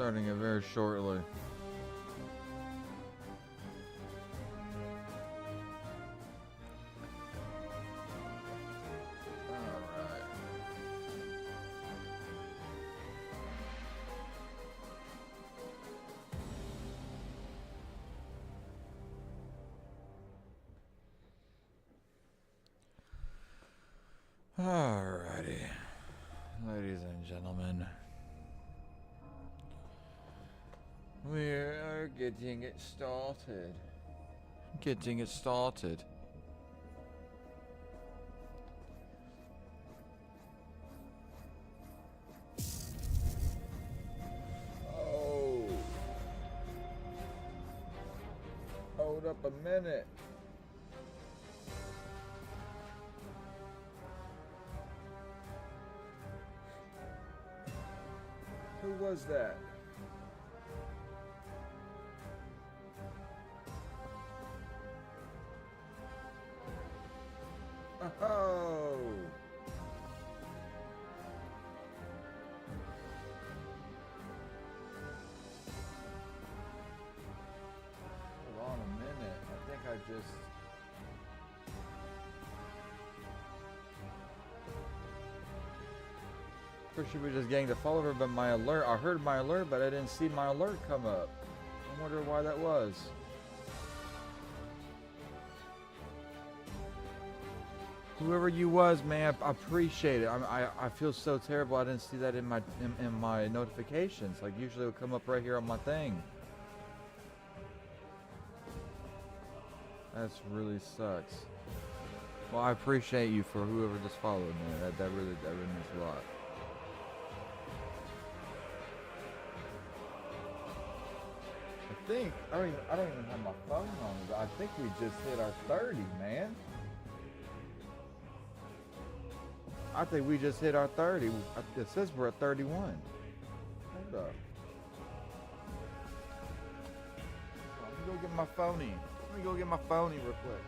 starting it very shortly. Alrighty, ladies and gentlemen, we are getting it started. Getting it started. Oh, hold up a minute. Who was that? Oh! Hold on a minute. I think I just... First should be just getting the follower, but my alert, I heard my alert, but I didn't see my alert come up. I wonder why that was. Whoever you was, man, I appreciate it. I feel so terrible I didn't see that in my notifications. Like usually it would come up right here on my thing. That's really sucks. Well, I appreciate you for whoever just followed me. That really means a lot. I don't even have my phone on me, but I think we just hit our 30, man. I think we just hit our 30. It says we're at 31. Hold up. Let me go get my phony. Let me go get my phony real quick.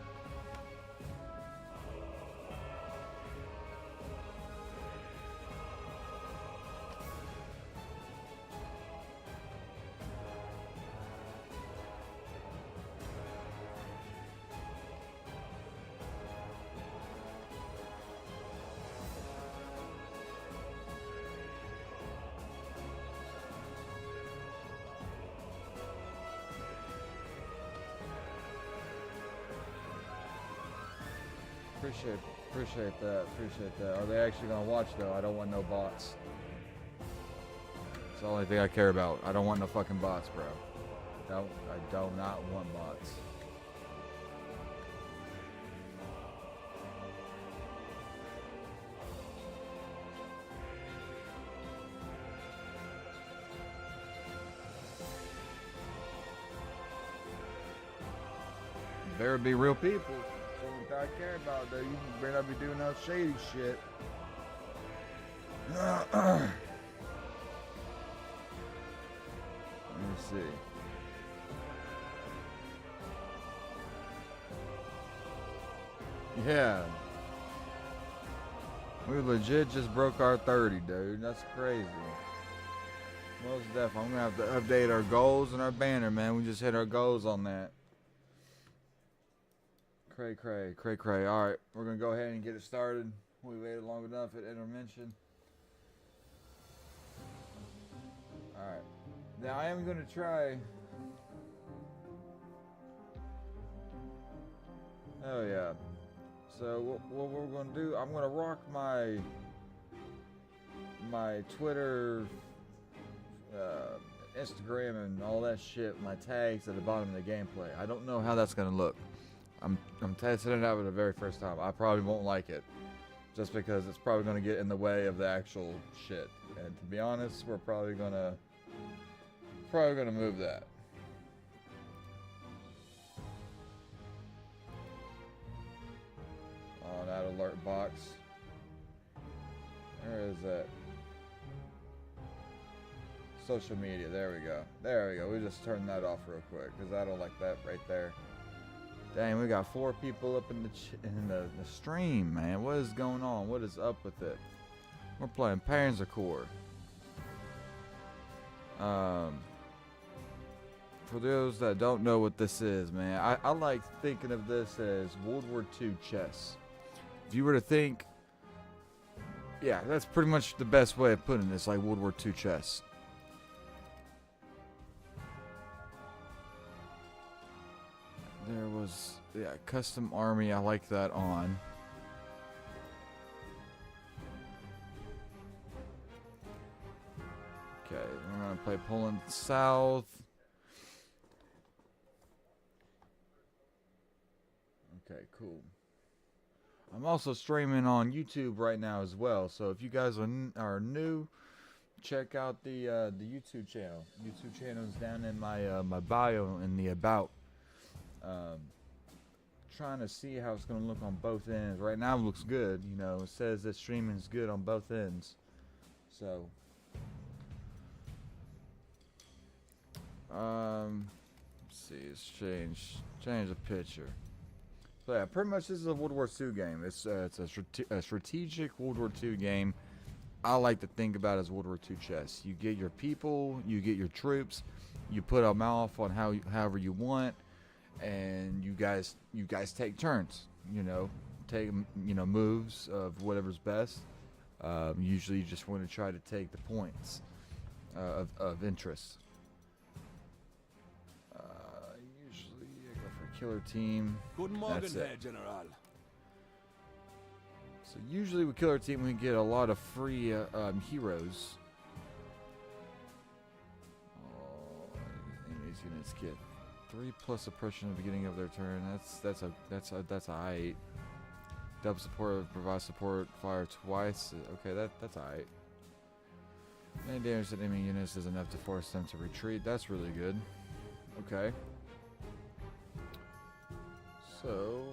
Appreciate that. Are they actually gonna watch though? I don't want no bots. It's the only thing I care about. I don't want no fucking bots, bro. I do not want bots. There be real people. I care about though. You better not be doing no shady shit. Let me see. Yeah. We legit just broke our 30, dude. That's crazy. Most definitely. I'm gonna have to update our goals and our banner, man. We just hit our goals on that. Cray. Alright, we're gonna go ahead and get it started. We waited long enough at intermission. Alright. Now I am gonna try. Oh yeah. So what we're gonna do, I'm gonna rock my Twitter, Instagram and all that shit, my tags at the bottom of the gameplay. I don't know how that's gonna look. I'm testing it out for the very first time. I probably won't like it, just because it's probably going to get in the way of the actual shit. And to be honest, we're probably gonna move that. On that alert box. Where is that? Social media. There we go. We just turned that off real quick because I don't like that right there. Dang, we got 4 people up in the stream, man. What is going on? What is up with it? We're playing Panzer Corps. For those that don't know what this is, man, I like thinking of this as World War II chess. If you were to think, yeah, that's pretty much the best way of putting it. It's like World War II chess. There was, yeah, custom army. I like that on. Okay, we're gonna play Poland South. Okay, cool. I'm also streaming on YouTube right now as well. So if you guys are new, check out the YouTube channel. YouTube channel is down in my my bio in the about. Trying to see how it's gonna look on both ends. Right now it looks good. You know, it says that streaming is good on both ends. So, let's see. Let's change the picture. So yeah, pretty much this is a World War II game. It's a strategic World War II game. I like to think about it as World War II chess. You get your people, you get your troops, you put them off on however you want, and you guys take turns. You know, take moves of whatever's best. Usually, you just want to try to take the points of interest. Killer team. That's it. General. So usually with Killer Team we get a lot of free heroes. Enemies units get 3+ oppression at the beginning of their turn. That's alright. Double support, provide support, fire twice. Okay, that's alright. Any damage to enemy units is enough to force them to retreat. That's really good. Okay. So,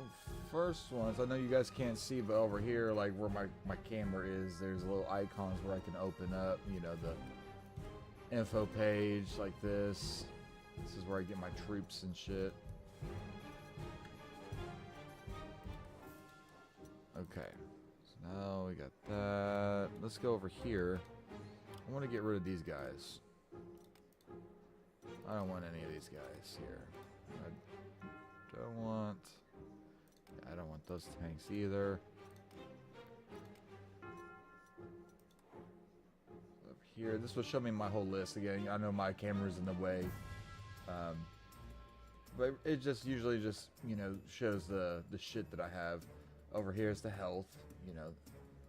first ones, I know you guys can't see, but over here, like where my camera is, there's little icons where I can open up, you know, the info page like this. This is where I get my troops and shit. Okay, so now we got that. Let's go over here. I want to get rid of these guys. I don't want any of these guys here. I don't want those tanks either. Up here, this will show me my whole list again. I know my camera's in the way, but it just usually just, you know, shows the shit that I have. Over here is the health, you know.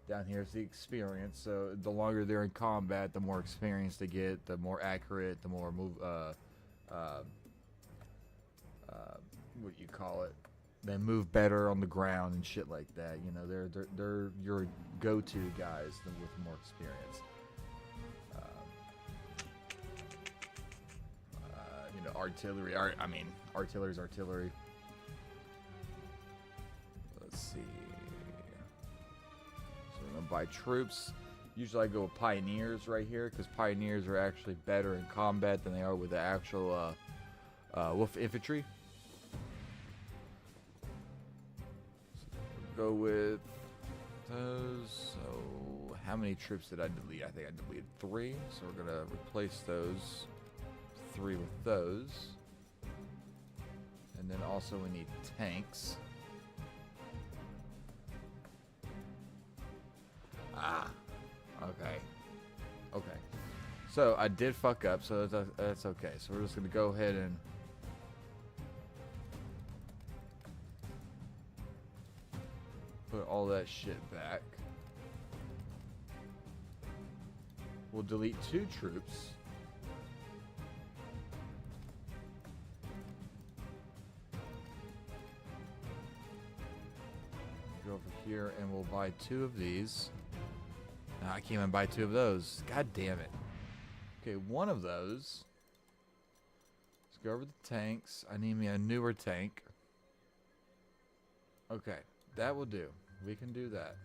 Down here is the experience. So the longer they're in combat, the more experience they get, the more accurate, the more what do you call it? They move better on the ground and shit like that. You know, they're your go-to guys with more experience. You know, artillery. I mean, artillery's artillery. Let's see. So we're gonna buy troops. Usually I go with pioneers right here because pioneers are actually better in combat than they are with the actual wolf infantry. Go with those. So how many troops did I delete? I think I deleted 3, so we're gonna replace those 3 with those. And then also we need tanks. Okay, so I did fuck up, so that's okay. So we're just gonna go ahead and put all that shit back. We'll delete 2 troops. Go over here and we'll buy 2 of these. No, I can't even buy 2 of those. God damn it. Okay, 1 of those. Let's go over the tanks. I need me a newer tank. Okay, that will do. We can do that.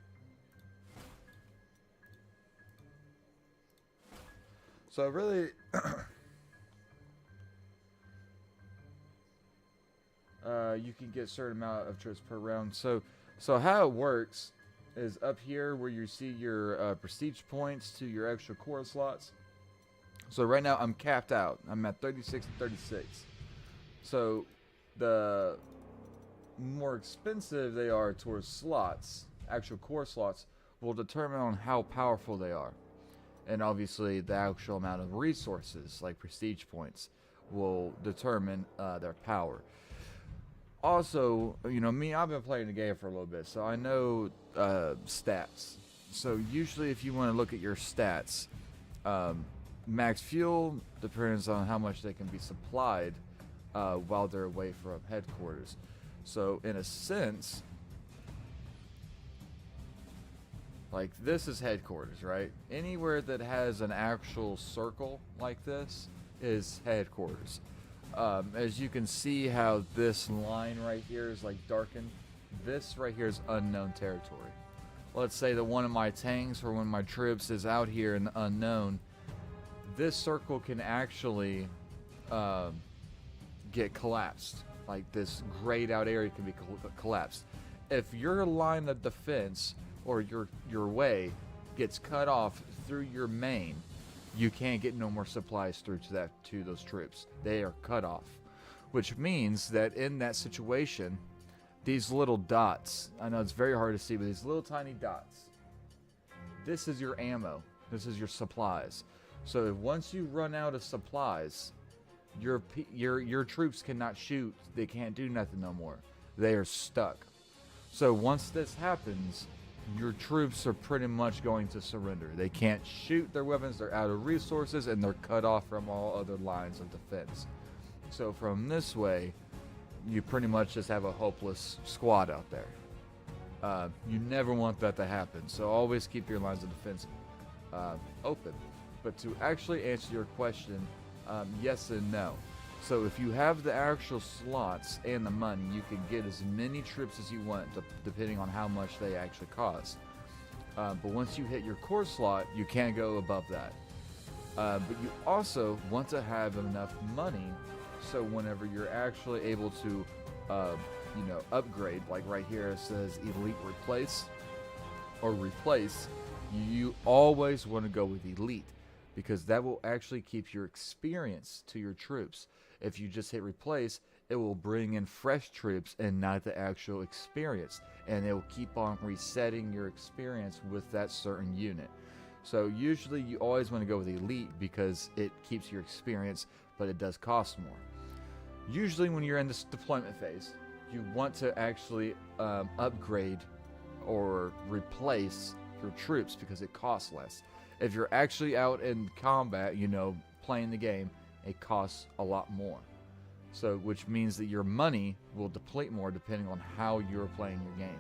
So really, you can get a certain amount of troops per round. So how it works is up here where you see your prestige points to your extra core slots. So right now I'm capped out. I'm at 36 and 36. So the more expensive they are towards slots, actual core slots, will determine on how powerful they are. And obviously the actual amount of resources, like prestige points, will determine their power. Also, me, I've been playing the game for a little bit, so I know stats. So usually if you want to look at your stats, max fuel depends on how much they can be supplied while they're away from headquarters. So in a sense, like this is headquarters, right? Anywhere that has an actual circle like this is headquarters. As you can see how this line right here is like darkened, this right here is unknown territory. Let's say that one of my tanks or one of my troops is out here in the unknown. This circle can actually get collapsed. Like this grayed out area can be collapsed. If your line of defense or your way gets cut off through your main, you can't get no more supplies through to those troops. They are cut off, which means that in that situation, these little dots, I know it's very hard to see, but these little tiny dots, this is your ammo. This is your supplies. So if once you run out of supplies, your troops cannot shoot. They can't do nothing no more. They are stuck. So once this happens, your troops are pretty much going to surrender. They can't shoot their weapons. They're out of resources, and they're cut off from all other lines of defense. So from this way, you pretty much just have a hopeless squad out there. You never want that to happen. So always keep your lines of defense open. But to actually answer your question, yes and no. So if you have the actual slots and the money, you can get as many troops as you want, depending on how much they actually cost. But once you hit your core slot, you can't go above that. But you also want to have enough money, so whenever you're actually able to, upgrade, like right here it says Elite Replace, or Replace, you always want to go with Elite, because that will actually keep your experience to your troops. If you just hit Replace, it will bring in fresh troops and not the actual experience, and it will keep on resetting your experience with that certain unit. So usually you always want to go with Elite because it keeps your experience, but it does cost more. Usually when you're in this deployment phase, you want to actually upgrade or replace your troops because it costs less. If you're actually out in combat, playing the game, it costs a lot more. So, which means that your money will deplete more depending on how you're playing your game.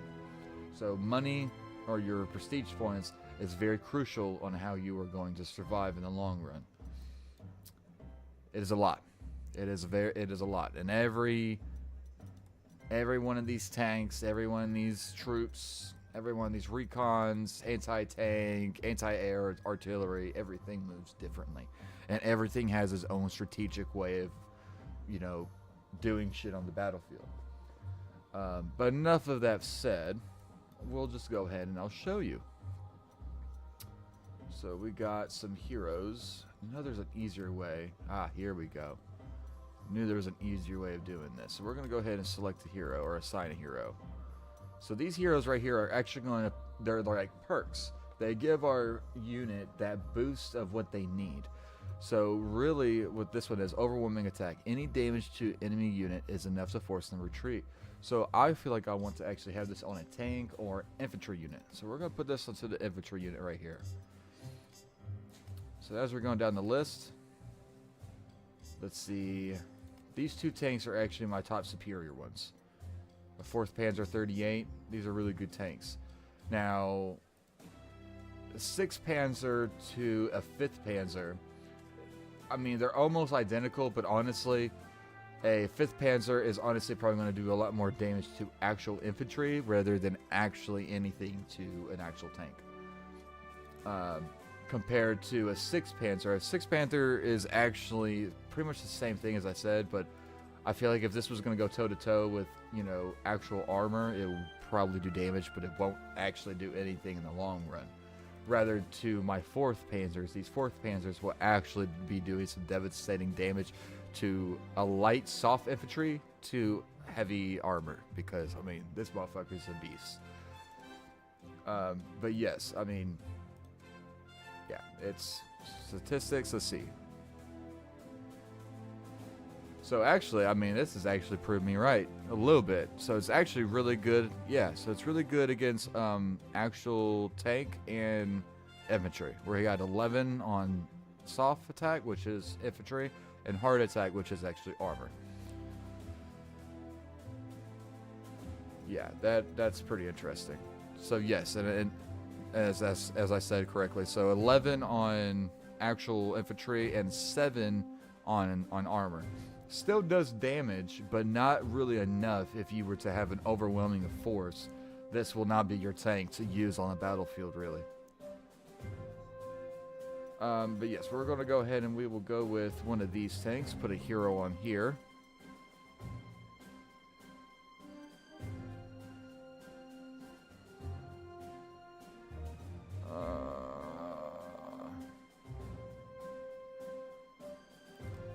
So money or your prestige points is very crucial on how you are going to survive in the long run. It is a lot. It is a lot. And every one of these tanks, every one of these troops, every one of these recons, anti-tank, anti-air, artillery, everything moves differently. And everything has its own strategic way of, doing shit on the battlefield. But enough of that said, we'll just go ahead and I'll show you. So we got some heroes. I know there's an easier way. Here we go. Knew there was an easier way of doing this. So we're going to go ahead and select a hero or assign a hero. So these heroes right here are actually going to, they're like perks. They give our unit that boost of what they need. So really what this one is, overwhelming attack. Any damage to enemy unit is enough to force them to retreat. So I feel like I want to actually have this on a tank or infantry unit. So we're going to put this onto the infantry unit right here. So as we're going down the list, let's see. These two tanks are actually my top superior ones. The 4th Panzer 38, these are really good tanks. Now, the 6th Panzer to a 5th Panzer, I mean, they're almost identical, but honestly, a 5th Panzer is honestly probably going to do a lot more damage to actual infantry rather than actually anything to an actual tank. Compared to a 6th Panzer. A 6th Panther is actually pretty much the same thing as I said, but I feel like if this was going to go toe-to-toe with, actual armor, it will probably do damage, but it won't actually do anything in the long run. rather to my 4th Panzers. These 4th Panzers will actually be doing some devastating damage to a light soft infantry to heavy armor, because I mean this motherfucker's a beast. But yes, I mean, yeah, it's statistics. Let's see. So actually, I mean, this has actually proved me right a little bit. So it's actually really good. Yeah, so it's really good against actual tank and infantry, where he got 11 on soft attack, which is infantry, and hard attack, which is actually armor. Yeah, that's pretty interesting. So yes, and as I said correctly, so 11 on actual infantry and 7 on armor. Still does damage, but not really enough if you were to have an overwhelming force. This will not be your tank to use on the battlefield, really. But yes, we're going to go ahead and we will go with one of these tanks. Put a hero on here.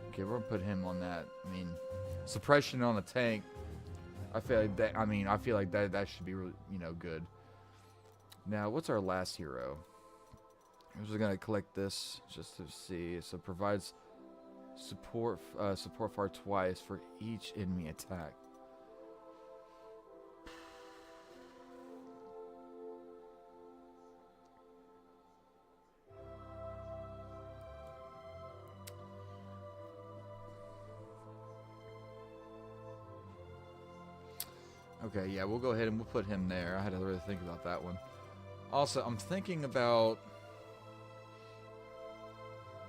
Okay, we're gonna put him on that. I mean, suppression on a tank. I feel like that. I mean, I feel like that should be really, good. Now, what's our last hero? I'm just gonna collect this just to see. So provides support fire twice for each enemy attack. Okay, yeah, we'll go ahead and we'll put him there. I had to really think about that one. Also, I'm thinking about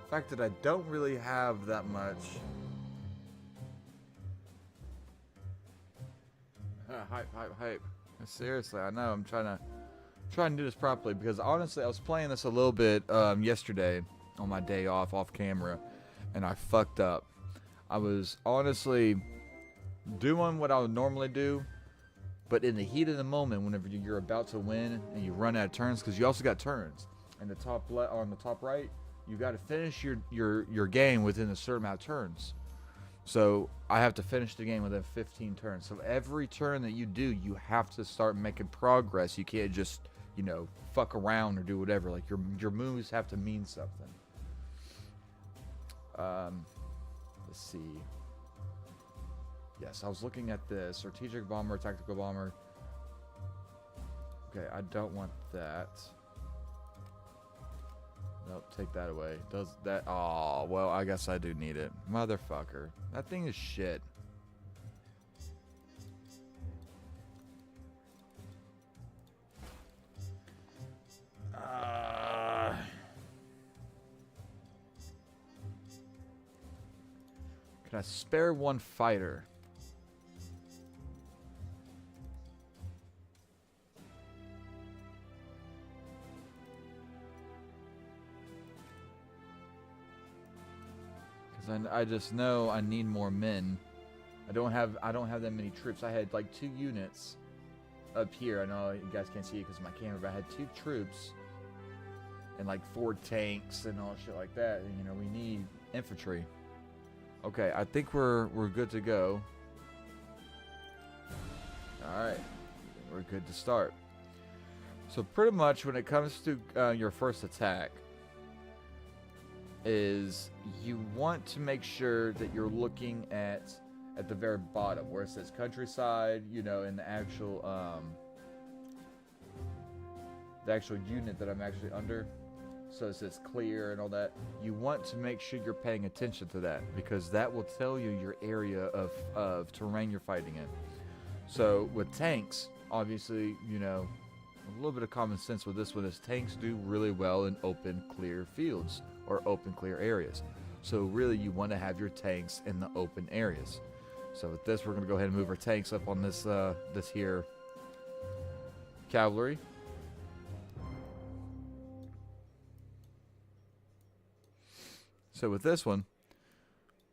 the fact that I don't really have that much. Hype. Seriously, I know. I'm trying to do this properly, because honestly, I was playing this a little bit yesterday on my day off camera, and I fucked up. I was honestly doing what I would normally do, but in the heat of the moment, whenever you're about to win and you run out of turns, because you also got turns, and on the top right, you got to finish your game within a certain amount of turns. So I have to finish the game within 15 turns. So every turn that you do, you have to start making progress. You can't just fuck around or do whatever. Like your moves have to mean something. Let's see. Yes, I was looking at the strategic bomber, tactical bomber. Okay, I don't want that. Nope, take that away. Does that? Oh, well, I guess I do need it. Motherfucker. That thing is shit. Can I spare one fighter? I just know I need more men. I don't have that many troops. I had like 2 units up here. I know you guys can't see it because of my camera, but I had 2 troops and like 4 tanks and all shit like that. And we need infantry. Okay, I think we're good to go. All right, we're good to start. So pretty much when it comes to your first attack, is you want to make sure that you're looking at the very bottom where it says countryside, in the actual unit that I'm actually under. So it says clear and all that. You want to make sure you're paying attention to that, because that will tell you your area of terrain you're fighting in. So with tanks, obviously, a little bit of common sense with this one is tanks do really well in open, clear fields or open, clear areas. So really, you want to have your tanks in the open areas. So with this, we're going to go ahead and move our tanks up on this here cavalry. So with this one,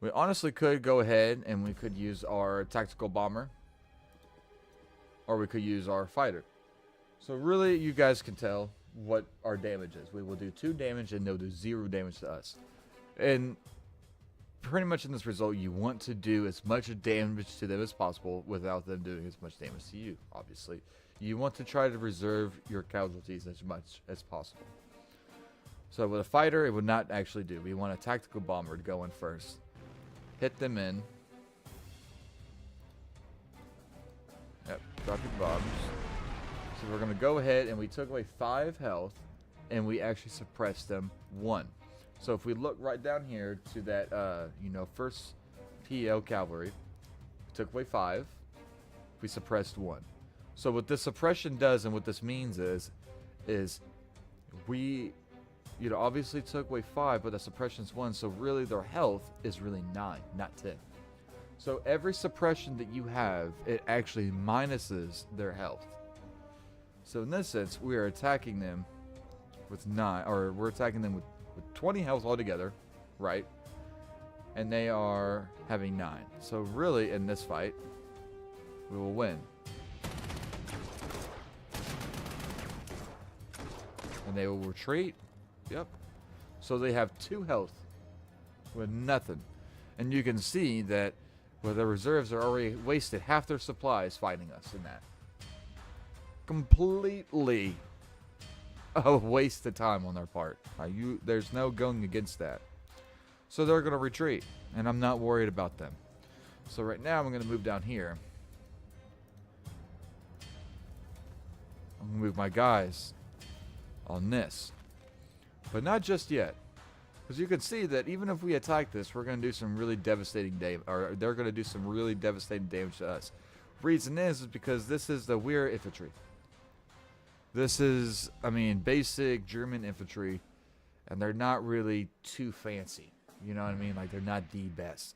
we honestly could go ahead and we could use our tactical bomber, or we could use our fighter. So really, you guys can tell, what our damage is. We will do 2 damage and they'll do 0 damage to us. And pretty much in this result, you want to do as much damage to them as possible without them doing as much damage to you, obviously. You want to try to reserve your casualties as much as possible. So with a fighter, it would not actually do. We want a tactical bomber to go in first. Hit them in. Yep, drop your bombs. So we're going to go ahead and we took away 5 health and we actually suppressed them 1. So if we look right down here to that, first PL cavalry, we took away 5, we suppressed 1. So what this suppression does and what this means is we, obviously took away 5, but the suppression's 1. So really their health is really 9, not 10. So every suppression that you have, it actually minuses their health. So in this sense, we are attacking them with 9, or we're attacking them with 20 health altogether, right? And they are having 9. So really, in this fight, we will win. And they will retreat. Yep. So they have 2 health with nothing. And you can see that where the reserves are already wasted half their supplies fighting us in that. Completely a waste of time on their part. There's no going against that. So they're going to retreat, and I'm not worried about them. So right now I'm going to move down here. I'm going to move my guys on this. But not just yet. Because you can see that even if we attack this, we're going to do some really devastating damage, or they're going to do some really devastating damage to us. Reason is because this is the Wehr infantry. This is, basic German infantry, and they're not really too fancy. You know what I mean? Like, they're not the best.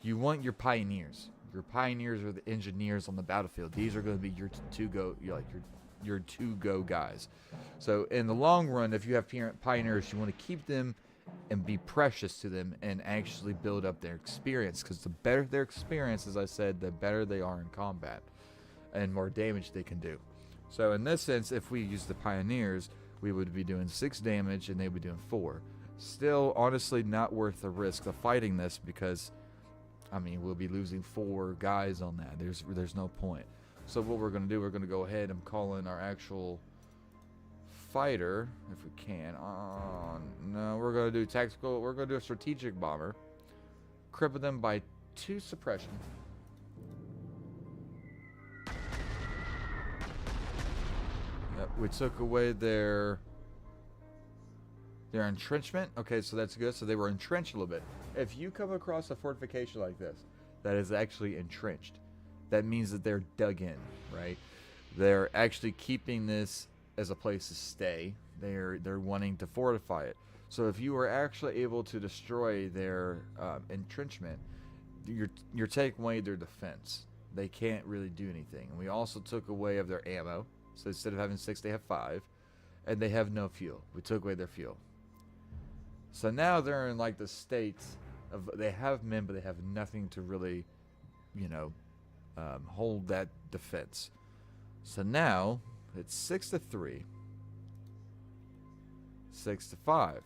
You want your pioneers. Your pioneers are the engineers on the battlefield. These are going to be your your to-go guys. So in the long run, if you have pioneers, you want to keep them and be precious to them and actually build up their experience, because the better their experience, as I said, the better they are in combat and more damage they can do. So in this sense, if we use the pioneers, we would be doing 6 damage and they would be doing 4. Still, honestly, not worth the risk of fighting this, because we'll be losing 4 guys on that. There's no point. So what we're going to do, we're going to go ahead and call in our actual fighter, if we can. No, we're going to do tactical. We're going to do a strategic bomber. Cripple them by 2 suppression. Yep, we took away their entrenchment. Okay, so that's good. So they were entrenched a little bit. If you come across a fortification like this that is actually entrenched, that means that they're dug in, right? They're actually keeping this as a place to stay. They're wanting to fortify it. So if you are actually able to destroy their entrenchment, you're taking away their defense. They can't really do anything. And we also took away of their ammo. So instead of having 6, they have 5. And they have no fuel. We took away their fuel. So now they're in like the state of, they have men, but they have nothing to really, hold that defense. So now it's 6-3, 6-5. If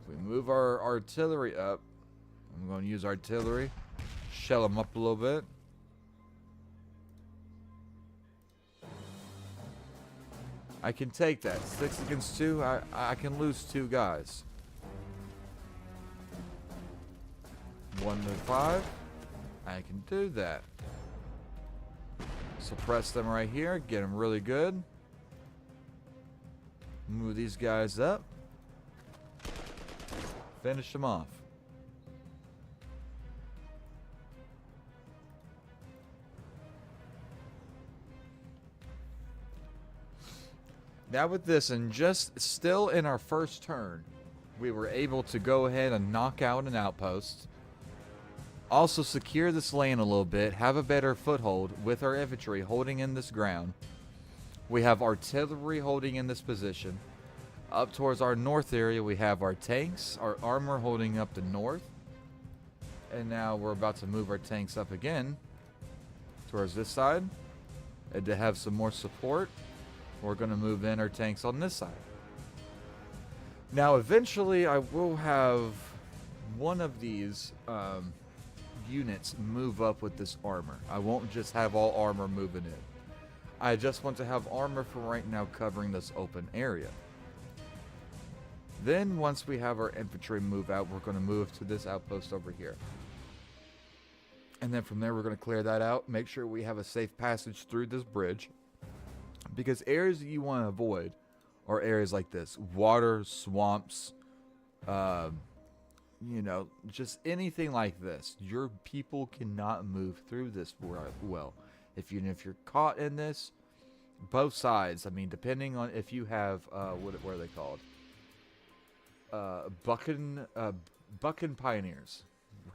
we move our artillery up, I'm going to use artillery, shell them up a little bit. I can take that. 6 against 2, I can lose 2 guys. 1-5, I can do that. Suppress them right here, get them really good. Move these guys up. Finish them off. Now with this, and just still in our first turn, we were able to go ahead and knock out an outpost. Also secure this lane a little bit, have a better foothold with our infantry holding in this ground. We have artillery holding in this position. Up towards our north area, we have our tanks, our armor holding up the north. And now we're about to move our tanks up again towards this side and to have some more support. we're going to move in our tanks on this side. Now, eventually, I will have one of these units move up with this armor. I won't just have all armor moving in. I just want to have armor for right now covering this open area. Then, once we have our infantry move out, we're going to move to this outpost over here. And then from there, we're going to clear that out. Make sure we have a safe passage through this bridge. Because areas that you want to avoid are areas like this. Water, swamps, you know, just anything like this. Your people cannot move through this well. If you're caught in this, both sides, I mean, depending on if you have, what are they called? Buccan Pioneers.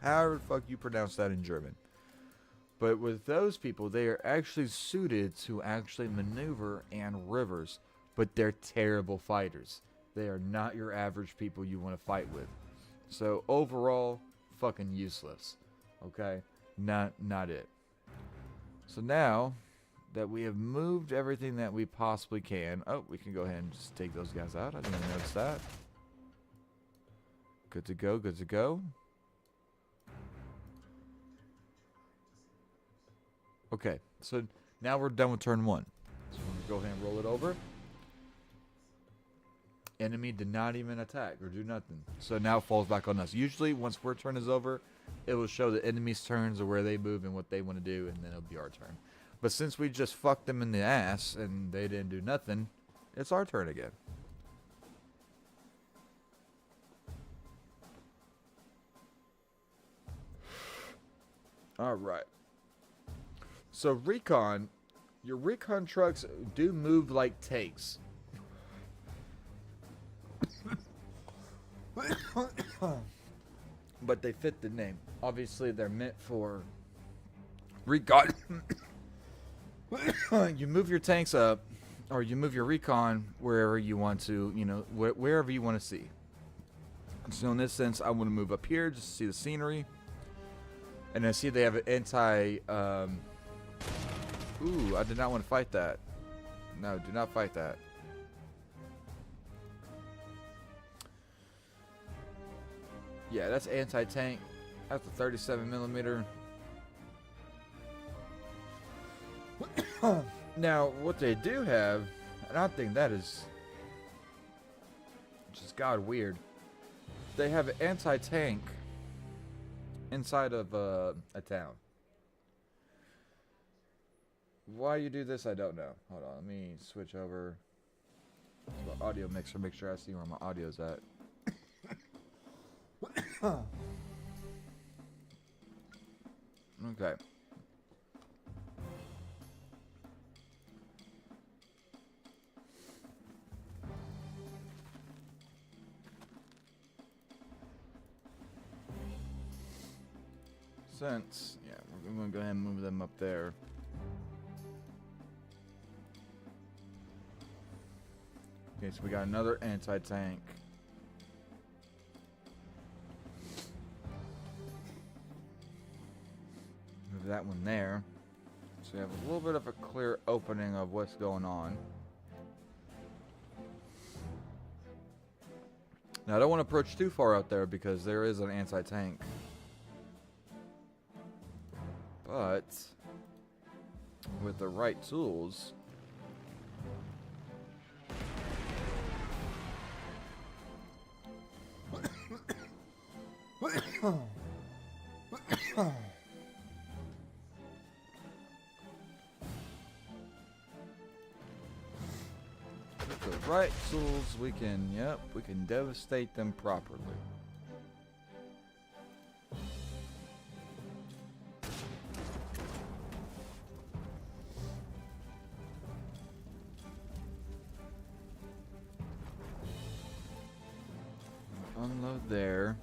However the fuck you pronounce that in German. But with those people, they are actually suited to actually maneuver and rivers, but they're terrible fighters. They are not your average people you want to fight with. So overall, fucking useless. Okay? Not it. So now that we have moved everything that we possibly can. Oh, we can go ahead and just take those guys out. I didn't even notice that. Good to go, good to go. Okay, so now we're done with turn 1. So I'm going to go ahead and roll it over. Enemy did not even attack or do nothing. So now it falls back on us. Usually, once our turn is over, it will show the enemy's turns or where they move and what they want to do, and then it'll be our turn. But since we just fucked them in the ass and they didn't do nothing, it's our turn again. Alright. So recon, your recon trucks do move like tanks. But they fit the name. Obviously, they're meant for recon. You move your tanks up, or you move your recon wherever you want to, you know, wherever you want to see. So in this sense, I want to move up here just to see the scenery. And I see they have an anti... Ooh, I did not want to fight that. No, do not fight that. Yeah, that's anti-tank. That's a 37 millimeter. Now, what they do have, and I think that is just god weird. They have an anti-tank inside of a town. Why you do this, I don't know. Hold on, let me switch over to the audio mixer, make sure I see where my audio's at. Okay. Since, yeah, we're going to go ahead and move them up there. Okay, so we got another anti-tank. Move that one there. So we have a little bit of a clear opening of what's going on. Now, I don't want to approach too far out there because there is an anti-tank. But with the right tools, with the right tools, we can, yep, we can devastate them properly. Unload there.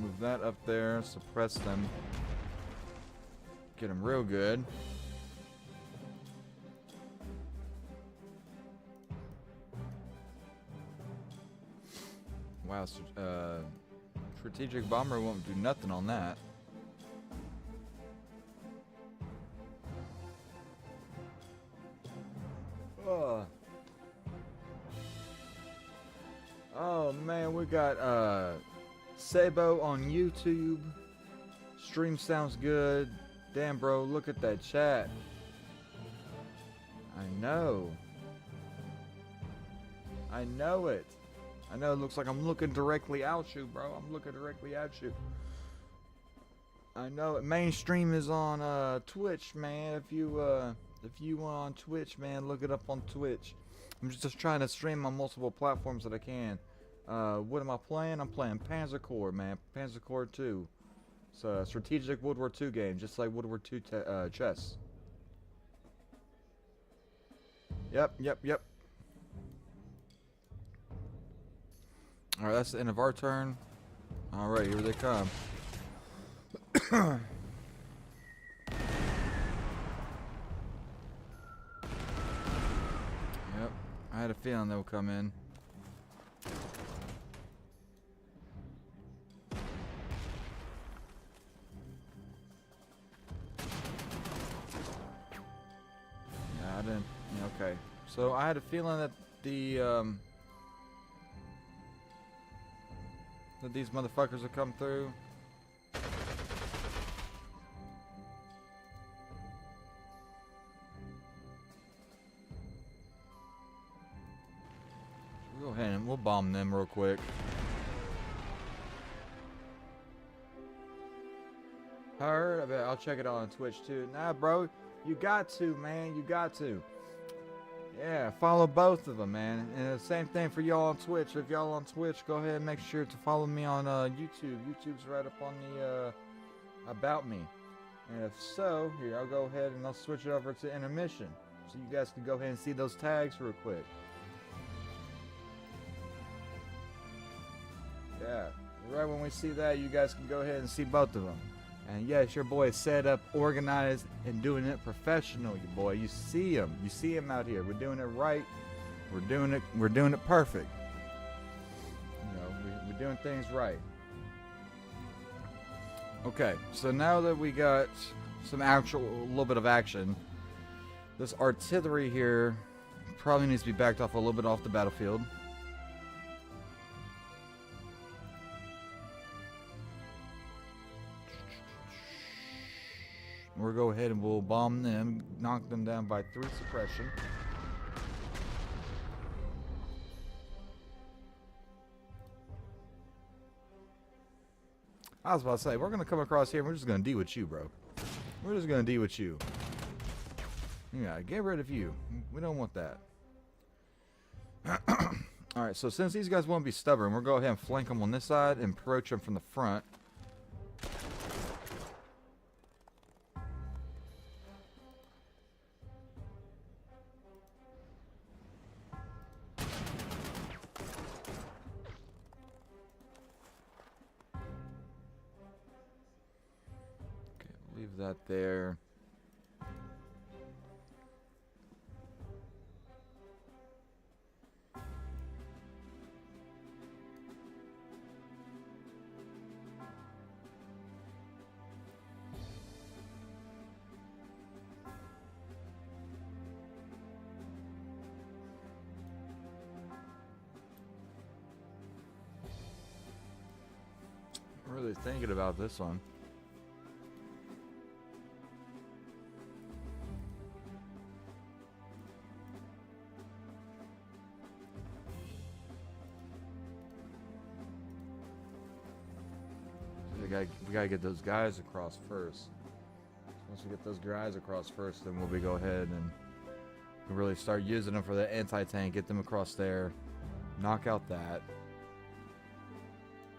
Move that up there, suppress them. Get them real good. Wow, strategic bomber won't do nothing on that. Oh. Oh man, we got Sabo on YouTube. Stream sounds good. Damn, bro, look at that chat. I know. I know it. I know it looks like I'm looking directly at you, bro. I'm looking directly at you. I know it. Mainstream is on Twitch, man. If you want on Twitch, man, look it up on Twitch. I'm just trying to stream on multiple platforms that I can. What am I playing? I'm playing Panzer Corps, man. Panzer Corps 2. It's a strategic World War II game, just like World War II chess. Yep. Alright, that's the end of our turn. Alright, here they come. Yep, I had a feeling they would come in. Yeah, I didn't. Yeah, okay. So I had a feeling that that these motherfuckers would come through. Go ahead and we'll bomb them real quick. Heard? I bet I'll check it out on Twitch too. Nah, bro, you got to, man. You got to. Yeah, follow both of them, man. And the same thing for y'all on Twitch. If y'all on Twitch, go ahead and make sure to follow me on YouTube. YouTube's right up on the About Me. And if so, here, I'll go ahead and I'll switch it over to intermission. So you guys can go ahead and see those tags real quick. Yeah, right when we see that, you guys can go ahead and see both of them. And yes, your boy is set up, organized, and doing it professional, you boy. You see him. You see him out here. We're doing it right. We're doing it perfect. You know, we're doing things right. Okay, so now that we got some a little bit of action, this artillery here probably needs to be backed off a little bit off the battlefield. We'll go ahead and we'll bomb them, knock them down by 3 suppression. I was about to say, we're going to come across here and we're just going to deal with you, bro. We're just going to deal with you. Yeah, get rid of you. We don't want that. Alright, so since these guys won't be stubborn, we'll go ahead and flank them on this side and approach them from the front. Leave that there. I'm really thinking about this one. We gotta get those guys across first. Once we get those guys across first, then we'll go ahead and really start using them for the anti-tank. Get them across there, knock out that.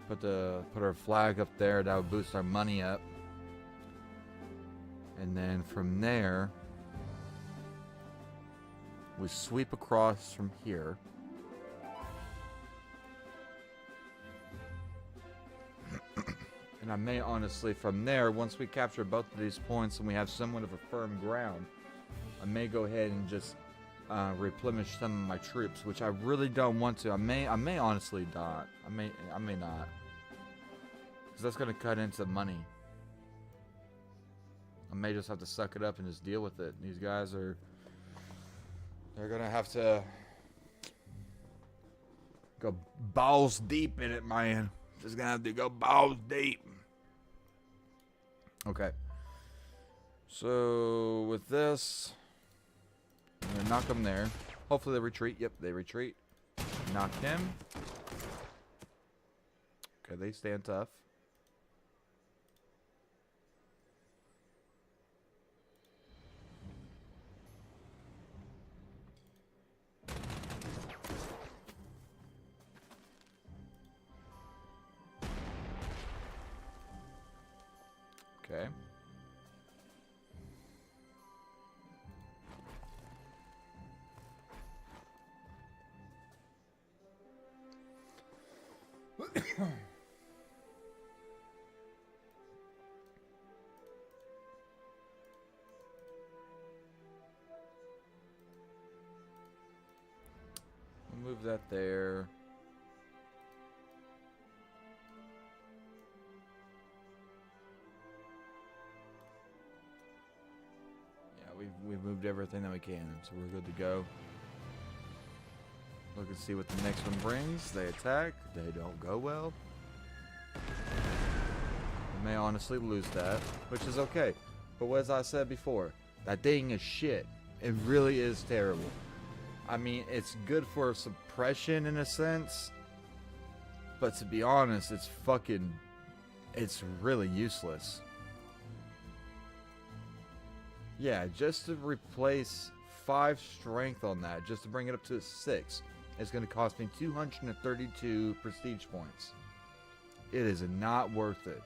Put our flag up there. That would boost our money up. And then from there, we sweep across from here. And I may honestly, from there, once we capture both of these points and we have somewhat of a firm ground, I may go ahead and just replenish some of my troops, which I really don't want to. I may honestly not. I may not, because that's gonna cut into money. I may just have to suck it up and just deal with it. These guys are They're gonna have to go balls deep in it, man. Just gonna have to go balls deep. Okay. So with this, I'm gonna knock them there. Hopefully they retreat. Yep, they retreat. Knock him. Okay, they stand tough. Okay. We'll move that there. We've moved everything that we can, so we're good to go. Look and see what the next one brings. They attack. They don't go well. We may honestly lose that, which is okay. But as I said before, that thing is shit. It really is terrible. I mean, it's good for suppression in a sense, but to be honest, it's really useless. Yeah, just to replace 5 strength on that, just to bring it up to 6, it's going to cost me 232 prestige points. It is not worth it.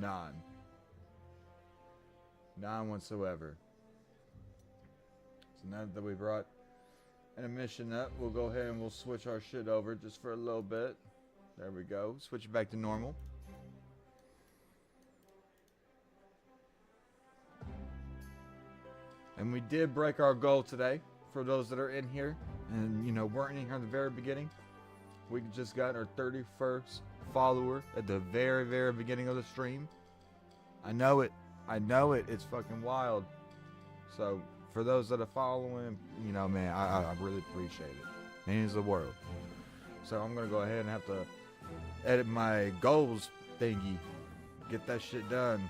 None. None whatsoever. So now that we brought an mission up, we'll go ahead and we'll switch our shit over just for a little bit. There we go. Switch it back to normal. And we did break our goal today. For those that are in here and, you know, weren't in here at the very beginning, we just got our 31st follower at the very, very beginning of the stream. I know it. I know it. It's fucking wild. So, for those that are following, you know, man, I really appreciate it. Means the world. So, I'm going to go ahead and have to edit my goals thingy. Get that shit done.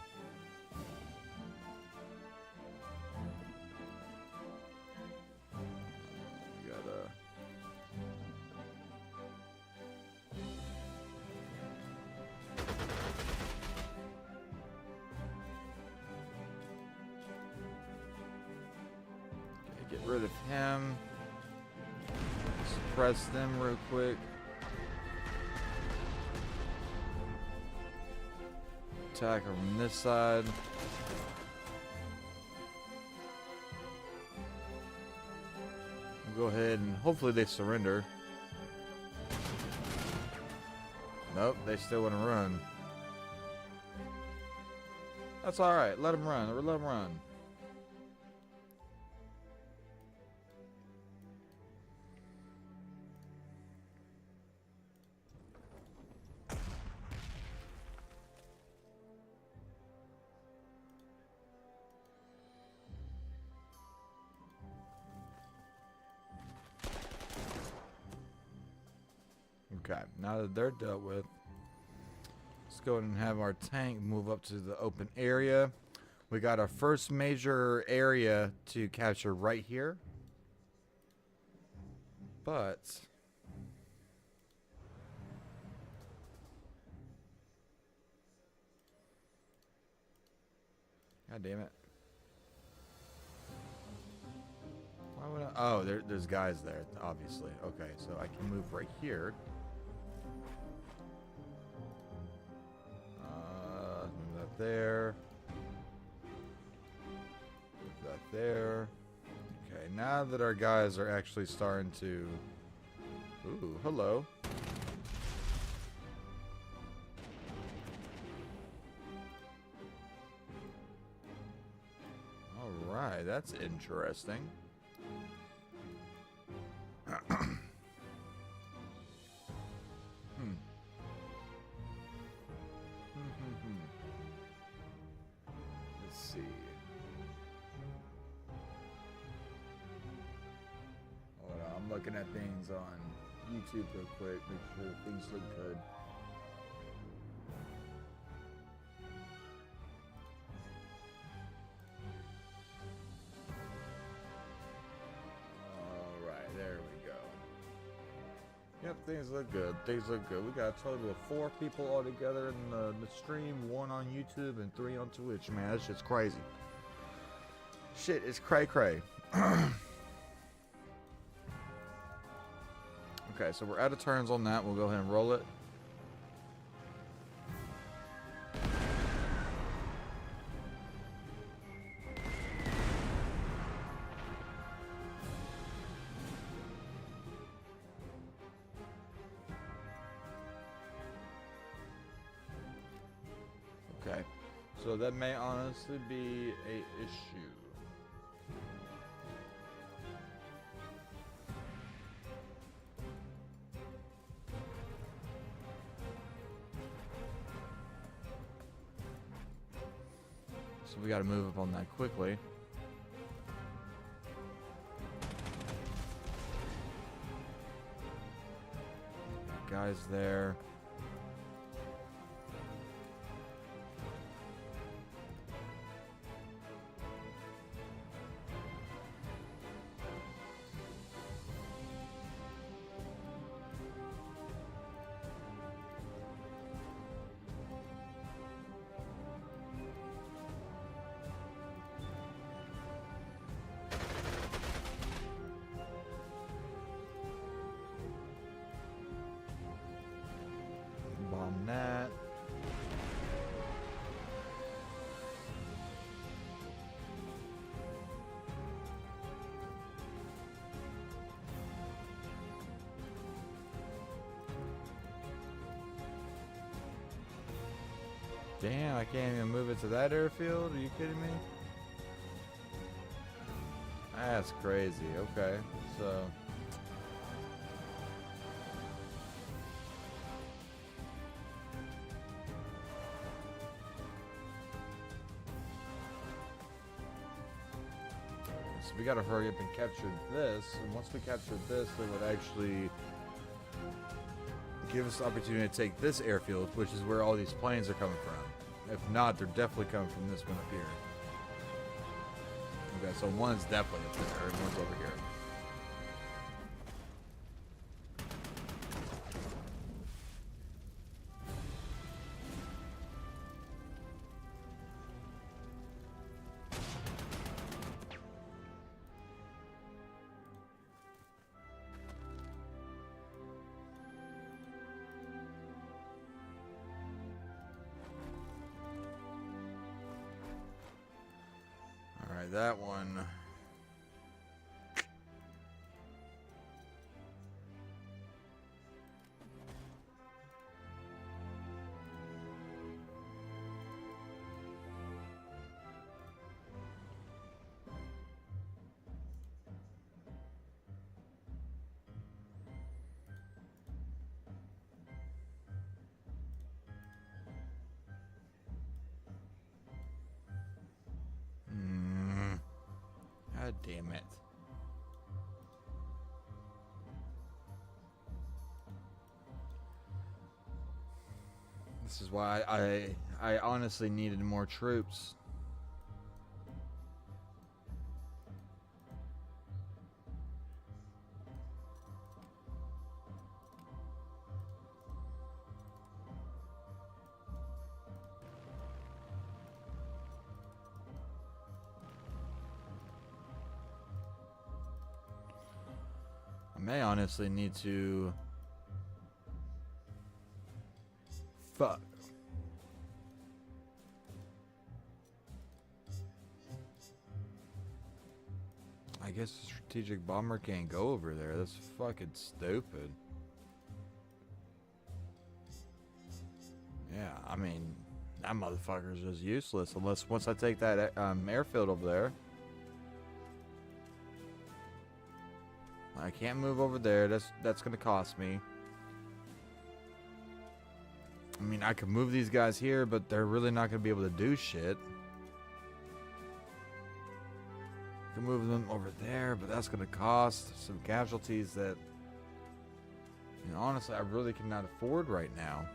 Get rid of him. Suppress them real quick. Attack from this side. We'll go ahead and hopefully they surrender. Nope, they still want to run. That's alright. Let them run. Let them run. Okay, now that they're dealt with, let's go ahead and have our tank move up to the open area. We got our first major area to capture right here. But God damn it. Why would I? Oh, there's guys there, obviously. Okay, so I can move right here. Move that there. Move that there. Okay, now that our guys are actually starting to... Ooh, hello. Alright, that's interesting. Let's see. looking at things on YouTube real quick, make sure things look good. Alright, there we go. Yep, things look good. Things look good. We got a total of 4 people all together in the stream, 1 on YouTube and 3 on Twitch, man. That shit's crazy. Shit is cray cray. Okay, so we're out of turns on that. We'll go ahead and roll it. Okay, so that may honestly be a issue. So we got to move up on that quickly. Guys there. Bomb that. Damn, I can't even move it to that airfield? Are you kidding me? That's crazy. Okay, so... So we gotta hurry up and capture this, and once we capture this, it would actually give us the opportunity to take this airfield, which is where all these planes are coming from. If not, they're definitely coming from this one up here. Okay, so one's definitely up there, and one's over here. Alright, that one. God damn it. This is why I honestly needed more troops. I may honestly need to... Fuck. I guess the strategic bomber can't go over there. That's fucking stupid. Yeah, I mean, that motherfucker's just useless unless once I take that airfield over there. I can't move over there. That's gonna cost me. I mean, I could move these guys here, but they're really not gonna be able to do shit. can move them over there, but that's going to cost some casualties that, you know, honestly, I really cannot afford right now.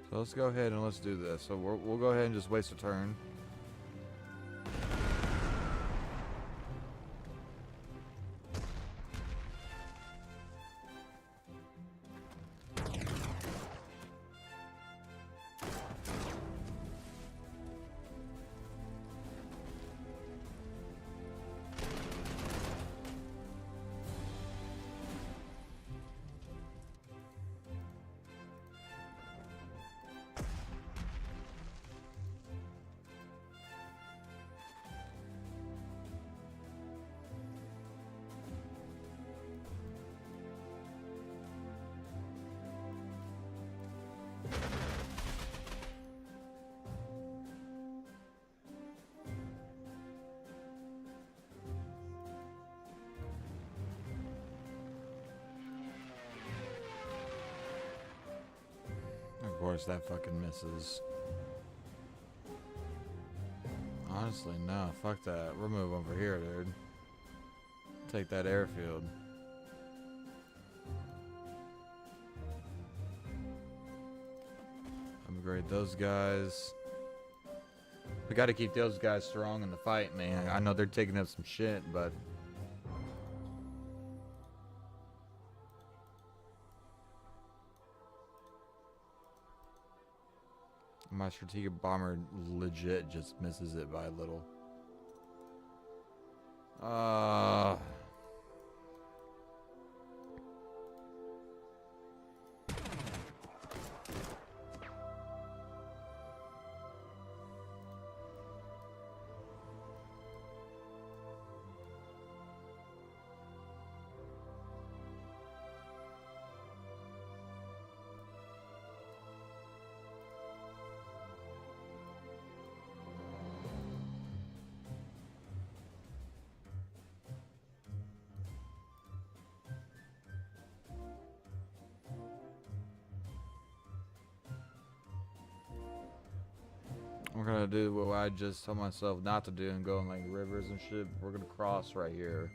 So let's go ahead and let's do this. So we'll go ahead and just waste a turn. Of course, that fucking misses. Honestly, no. Fuck that. We'll move over here, dude. Take that airfield. Upgrade those guys. We gotta keep those guys strong in the fight, man. I know they're taking up some shit, but... my strategic bomber legit just misses it by a little. We're gonna do what I just told myself not to do and go in like rivers and shit. We're gonna cross right here.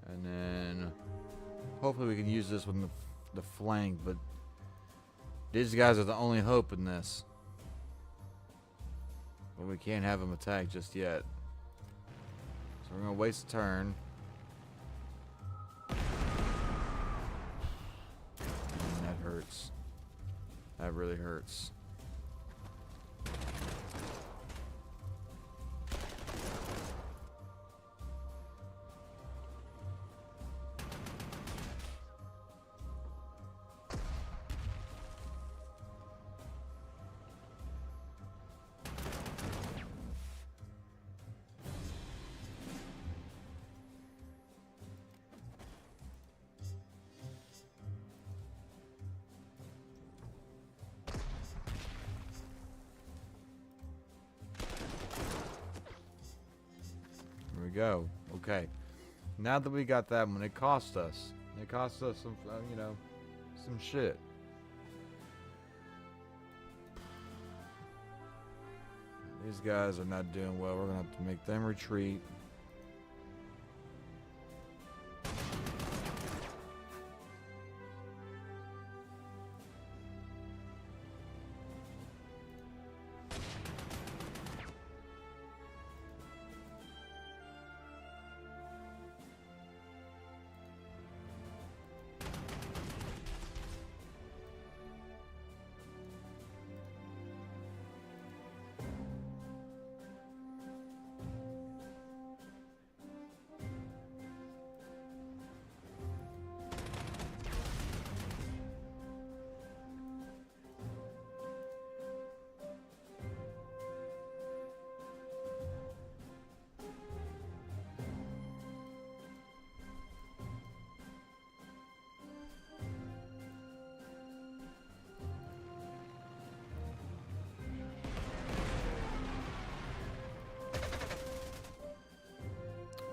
And then hopefully we can use this with the flank, but these guys are the only hope in this. But we can't have them attack just yet. So we're gonna waste a turn. And that hurts. That really hurts. Go. Okay. Now that we got that one, it cost us some, you know, some shit. These guys are not doing well. We're gonna have to make them retreat.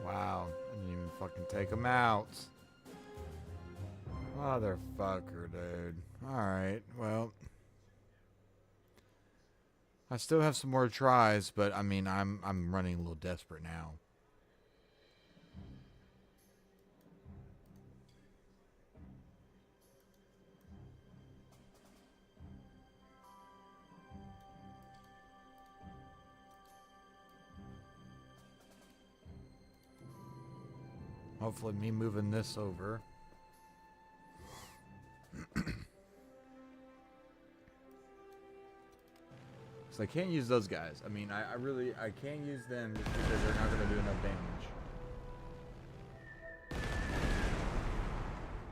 Wow, I didn't even fucking take him out. Motherfucker, dude. Alright, well. I still have some more tries, but I mean, I'm running a little desperate now. Hopefully me moving this over. So I can't use those guys. I mean, I really can't use them just because they're not going to do enough damage.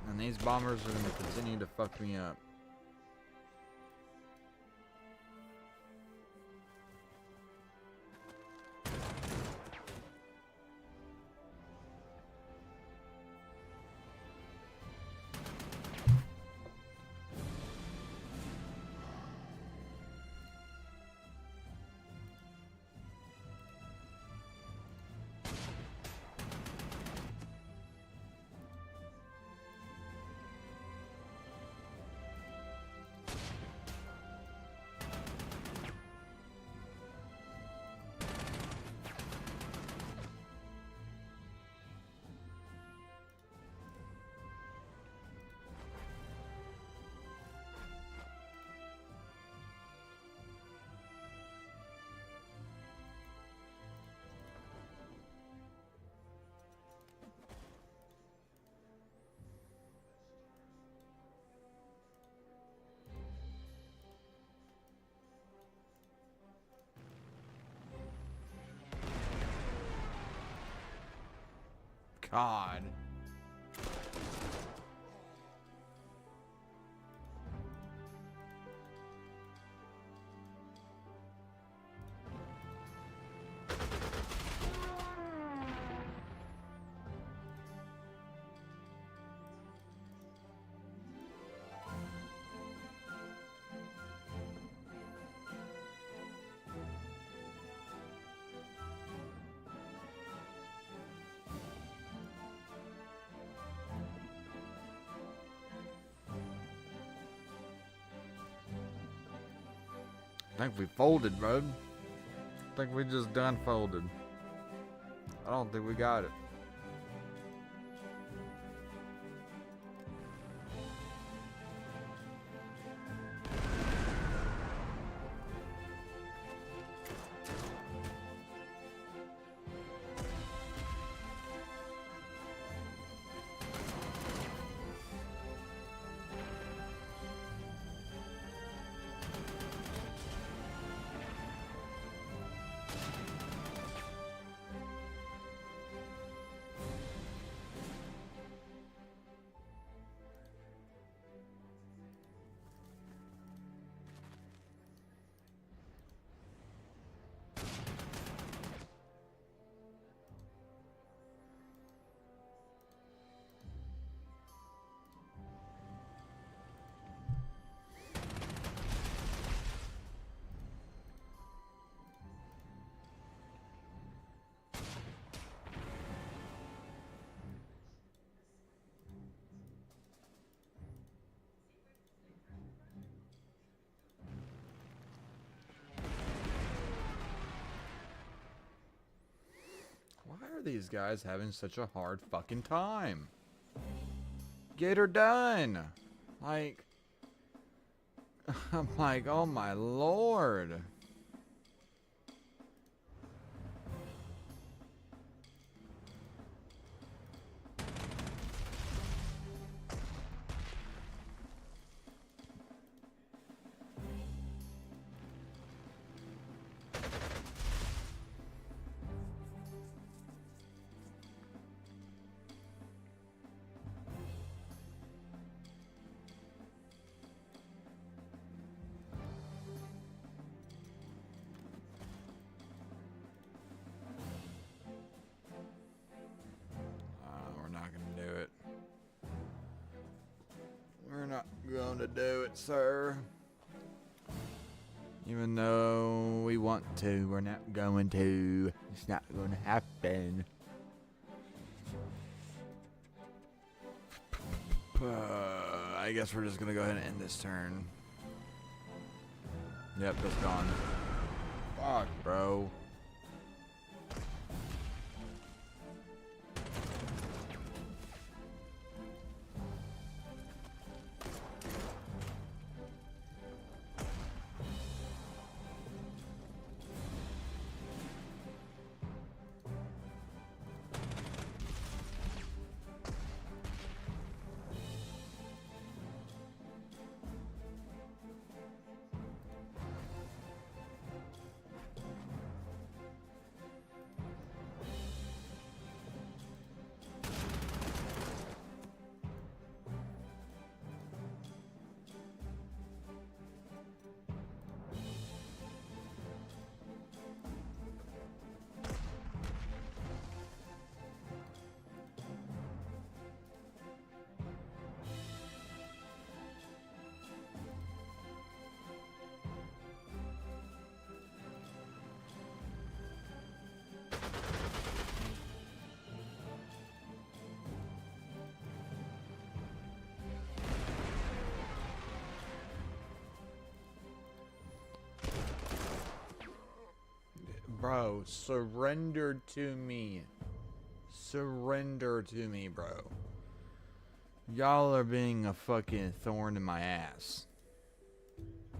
And these bombers are going to continue to fuck me up. God. I think we folded, bro. I think we just done folded. I don't think we got it. Why are these guys having such a hard fucking time? Get her done! Like, I'm like, oh my lord. Going to do it, sir. Even though we want to, we're not going to. It's not going to happen. I guess we're just going to go ahead and end this turn. Yep, that's gone. Fuck, bro. Bro, surrender to me. Surrender to me, bro. Y'all are being a fucking thorn in my ass.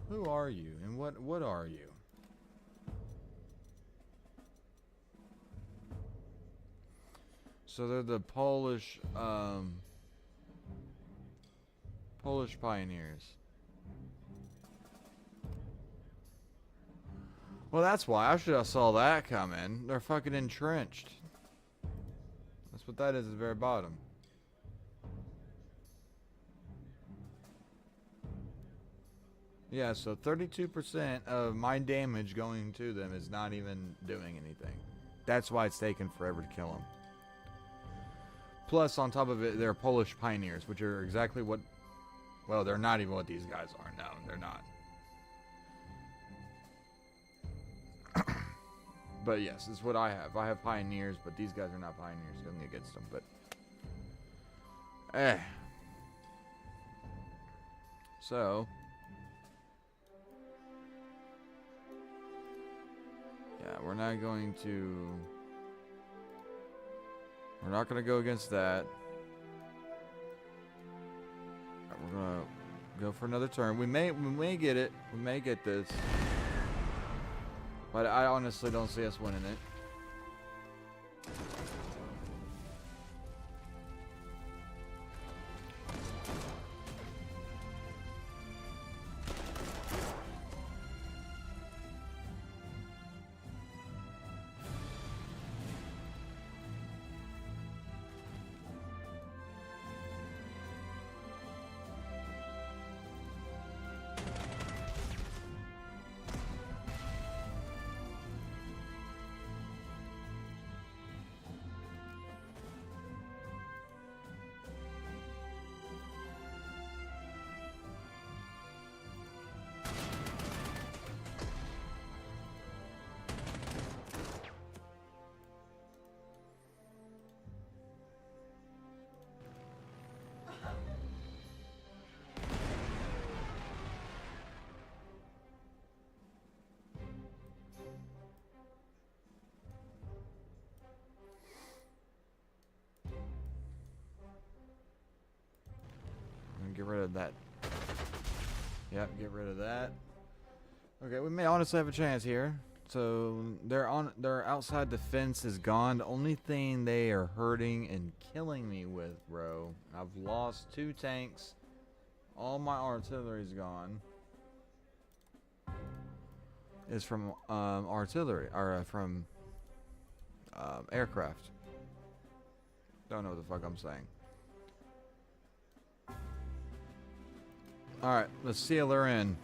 Who are you? And what are you? So they're the Polish pioneers. Well, that's why I should have saw that coming. They're fucking entrenched. That's what that is at the very bottom. Yeah, so 32% of my damage going to them is not even doing anything. That's why it's taken forever to kill them. Plus, on top of it, they're Polish pioneers, which are exactly what... Well, they're not even what these guys are. No, they're not. But yes, it's what I have. I have pioneers, but these guys are not pioneers going against them. But so yeah, we're not going to go against that. We're gonna go for another turn. We may get it. We may get this. But I honestly don't see us winning it. Get rid of that. Yep, get rid of that. Okay, we may honestly have a chance here. So their outside defense is gone. The only thing they are hurting and killing me with, bro. I've lost 2 tanks. All my artillery's gone. Is from artillery or from aircraft. Don't know what the fuck I'm saying. Alright, let's seal her in.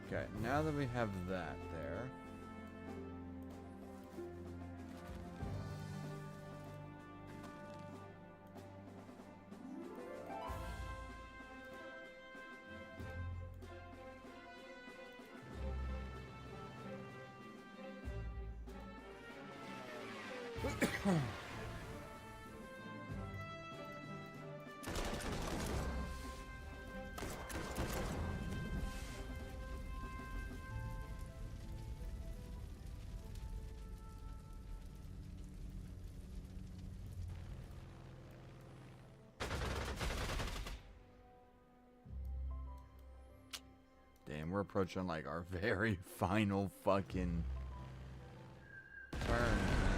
Okay, now that we have that there. Damn, we're approaching like our very final fucking turn, man.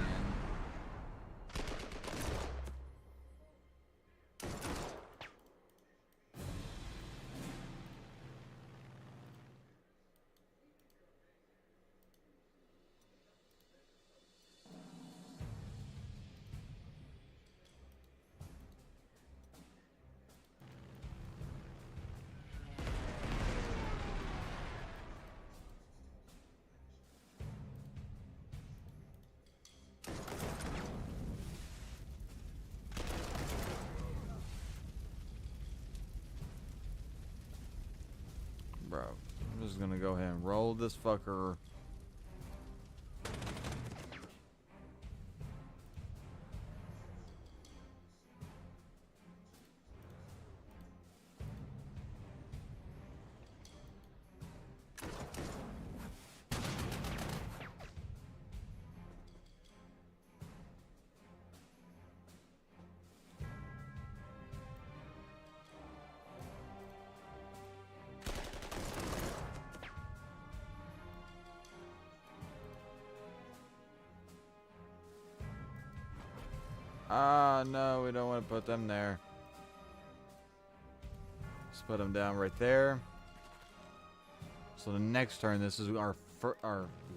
Bro, I'm just gonna go ahead and roll this fucker. Ah, no, we don't want to put them there. Let's put them down right there. So the next turn, this is our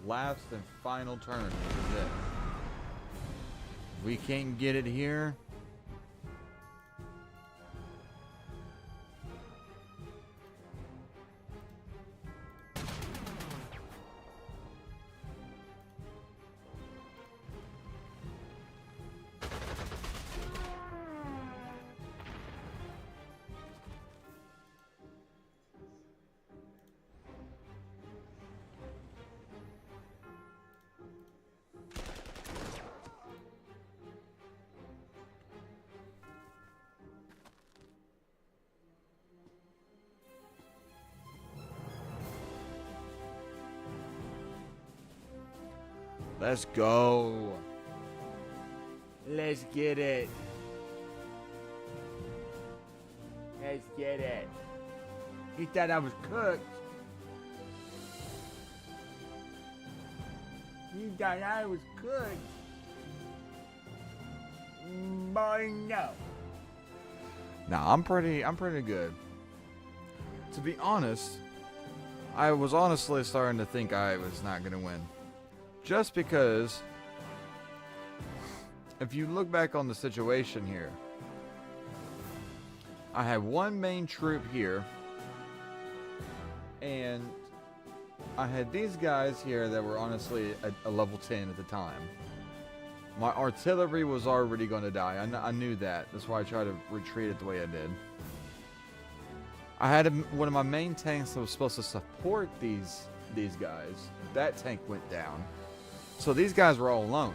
last and final turn. This is it. If we can't get it here. Let's go. Let's get it. Let's get it. He thought I was cooked. He thought I was cooked. Boy, no. Nah, I'm pretty good. To be honest, I was honestly starting to think I was not gonna win. Just because, if you look back on the situation here, I had one main troop here, and I had these guys here that were honestly a level 10 at the time. My artillery was already going to die. I knew that. That's why I tried to retreat it the way I did. I had one of my main tanks that was supposed to support these guys. That tank went down. So these guys were all alone.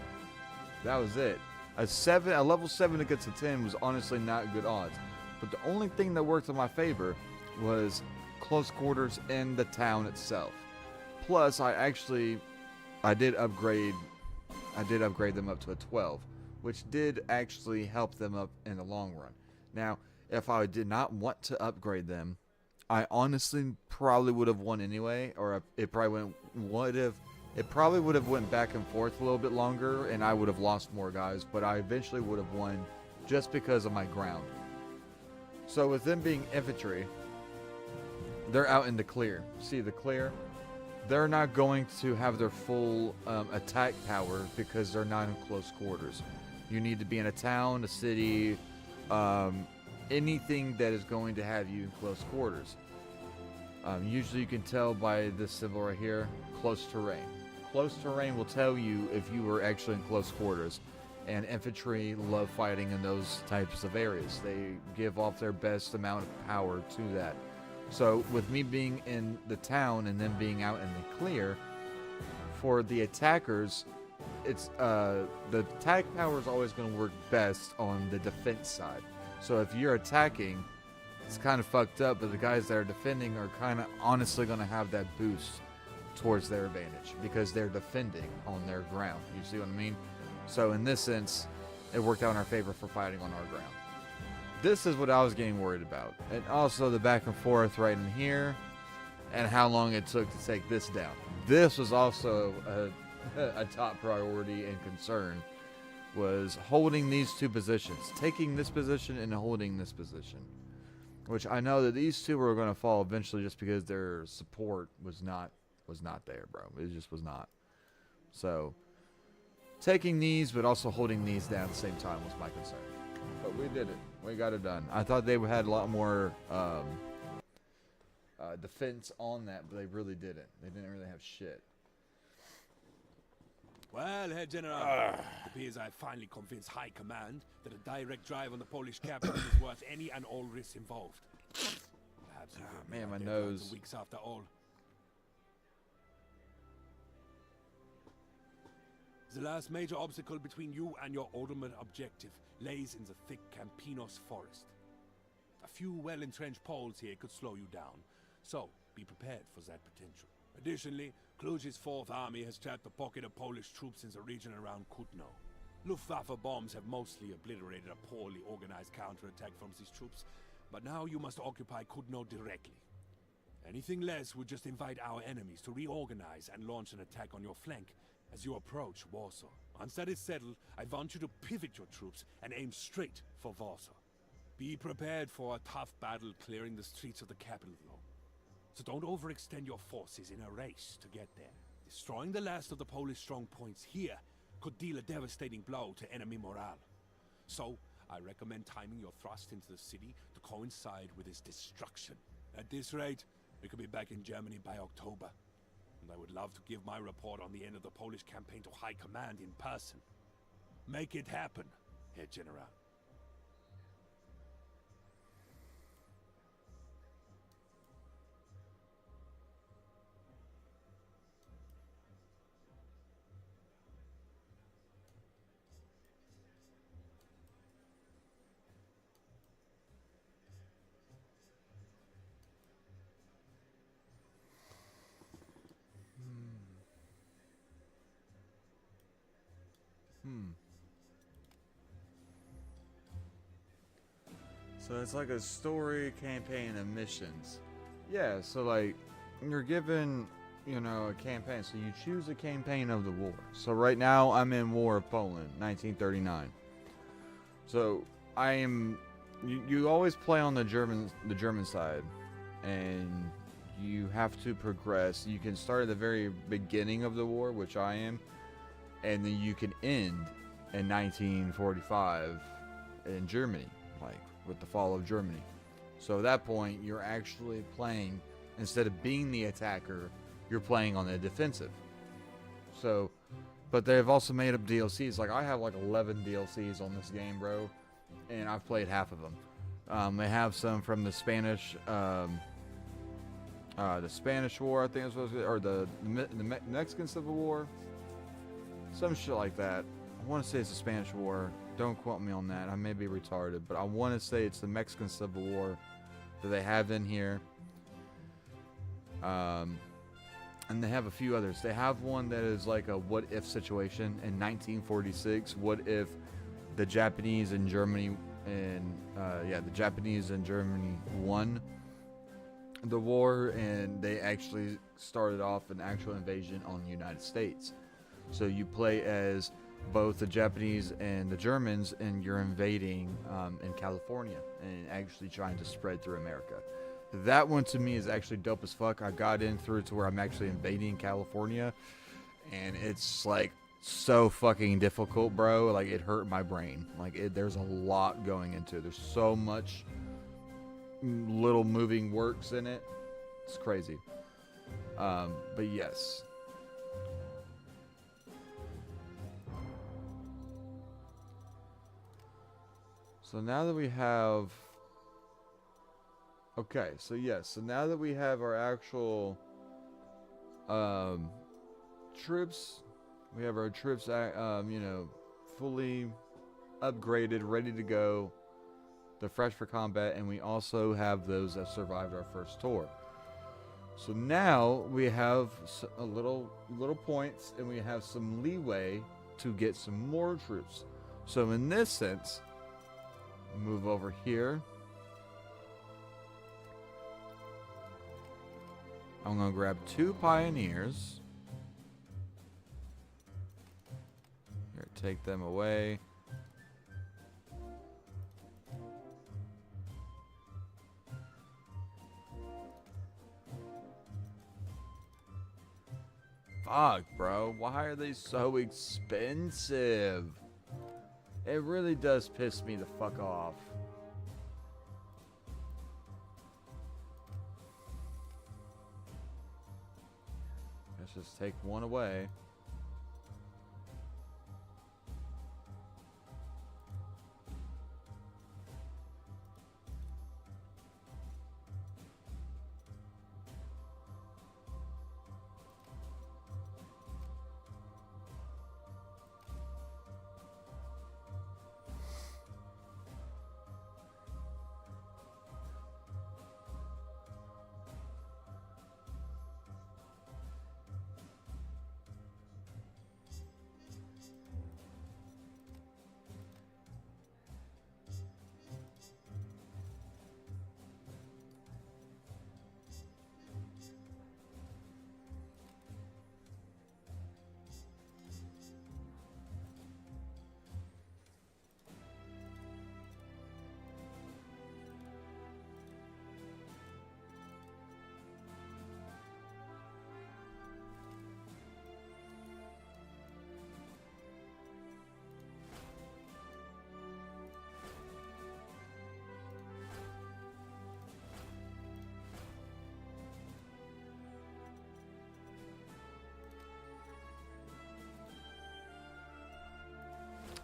That was it. A level 7 against a 10 was honestly not good odds. But the only thing that worked in my favor was close quarters in the town itself. Plus, I did upgrade them up to a 12, which did actually help them up in the long run. Now, if I did not want to upgrade them, I honestly probably would have won anyway, or it probably would have went back and forth a little bit longer, and I would have lost more guys, but I eventually would have won just because of my ground. So with them being infantry, they're out in the clear. See the clear? They're not going to have their full attack power because they're not in close quarters. You need to be in a town, a city, anything that is going to have you in close quarters. Usually you can tell by this symbol right here, close terrain. Close terrain will tell you if you were actually in close quarters. And infantry love fighting in those types of areas. They give off their best amount of power to that. So with me being in the town and then being out in the clear, for the attackers, it's the attack power is always going to work best on the defense side. So if you're attacking, it's kind of fucked up, but the guys that are defending are kind of honestly going to have that boost towards their advantage because they're defending on their ground. You see what I mean? So in this sense, it worked out in our favor for fighting on our ground. This is what I was getting worried about. And also the back and forth right in here and how long it took to take this down. This was also a top priority and concern, was holding these two positions. Taking this position and holding this position. Which I know that these two were going to fall eventually just because their support was not there, bro. It just was not. So taking these, but also holding these down at the same time was my concern. But we did it. We got it done. I thought they had a lot more defense on that, but they really didn't. They didn't really have shit. Well, Herr General, it appears I finally convinced High Command that a direct drive on the Polish capital is worth any and all risks involved. Perhaps man, my nose. Weeks after all. The last major obstacle between you and your ultimate objective lays in the thick Campinos forest. A few well-entrenched Poles here could slow you down, so be prepared for that potential. Additionally, Kluge's 4th Army has trapped a pocket of Polish troops in the region around Kutno. Luftwaffe bombs have mostly obliterated a poorly organized counterattack from these troops, but now you must occupy Kutno directly. Anything less would just invite our enemies to reorganize and launch an attack on your flank as you approach Warsaw. Once that is settled, I want you to pivot your troops and aim straight for Warsaw. Be prepared for a tough battle clearing the streets of the capital, though. So don't overextend your forces in a race to get there. Destroying the last of the Polish strong points here could deal a devastating blow to enemy morale. So, I recommend timing your thrust into the city to coincide with its destruction. At this rate, we could be back in Germany by October. And I would love to give my report on the end of the Polish campaign to High Command in person. Make it happen, Herr General. So it's like a story, campaign, and missions. Yeah, so like, you're given, you know, a campaign. So you choose a campaign of the war. So right now, I'm in War of Poland, 1939. So I am, you always play on the German side. And you have to progress. You can start at the very beginning of the war, which I am. And then you can end in 1945 in Germany, like with the fall of Germany. So at that point, you're actually playing, instead of being the attacker, you're playing on the defensive. So, but they've also made up DLCs. Like I have like 11 DLCs on this game, bro, and I've played half of them. They have some from the Spanish War, I think it was, or the Mexican Civil War, some shit like that. I want to say it's the Spanish War. Don't quote me on that. I may be retarded, but I want to say it's the Mexican Civil War that they have in here. And they have a few others. They have one that is like a what-if situation in 1946. What if the Japanese and Germany the Japanese and Germany won the war, and they actually started off an actual invasion on the United States. So you play as both the Japanese and the Germans, and you're invading in California and actually trying to spread through America. That one to me is actually dope as fuck. I got in through to where I'm actually invading California, and it's like so fucking difficult, bro. Like it hurt my brain. Like there's a lot going into it. There's so much little moving works in it. It's crazy. But yes. So now that we have... Okay, so yes. So now that we have our actual troops, we have our troops, you know, fully upgraded, ready to go. They're fresh for combat, and we also have those that survived our first tour. So now we have a little points, and we have some leeway to get some more troops. So in this sense, move over here. I'm gonna grab 2 pioneers. Here, take them away. Fuck, bro. Why are they so expensive? It really does piss me the fuck off. Let's just take one away.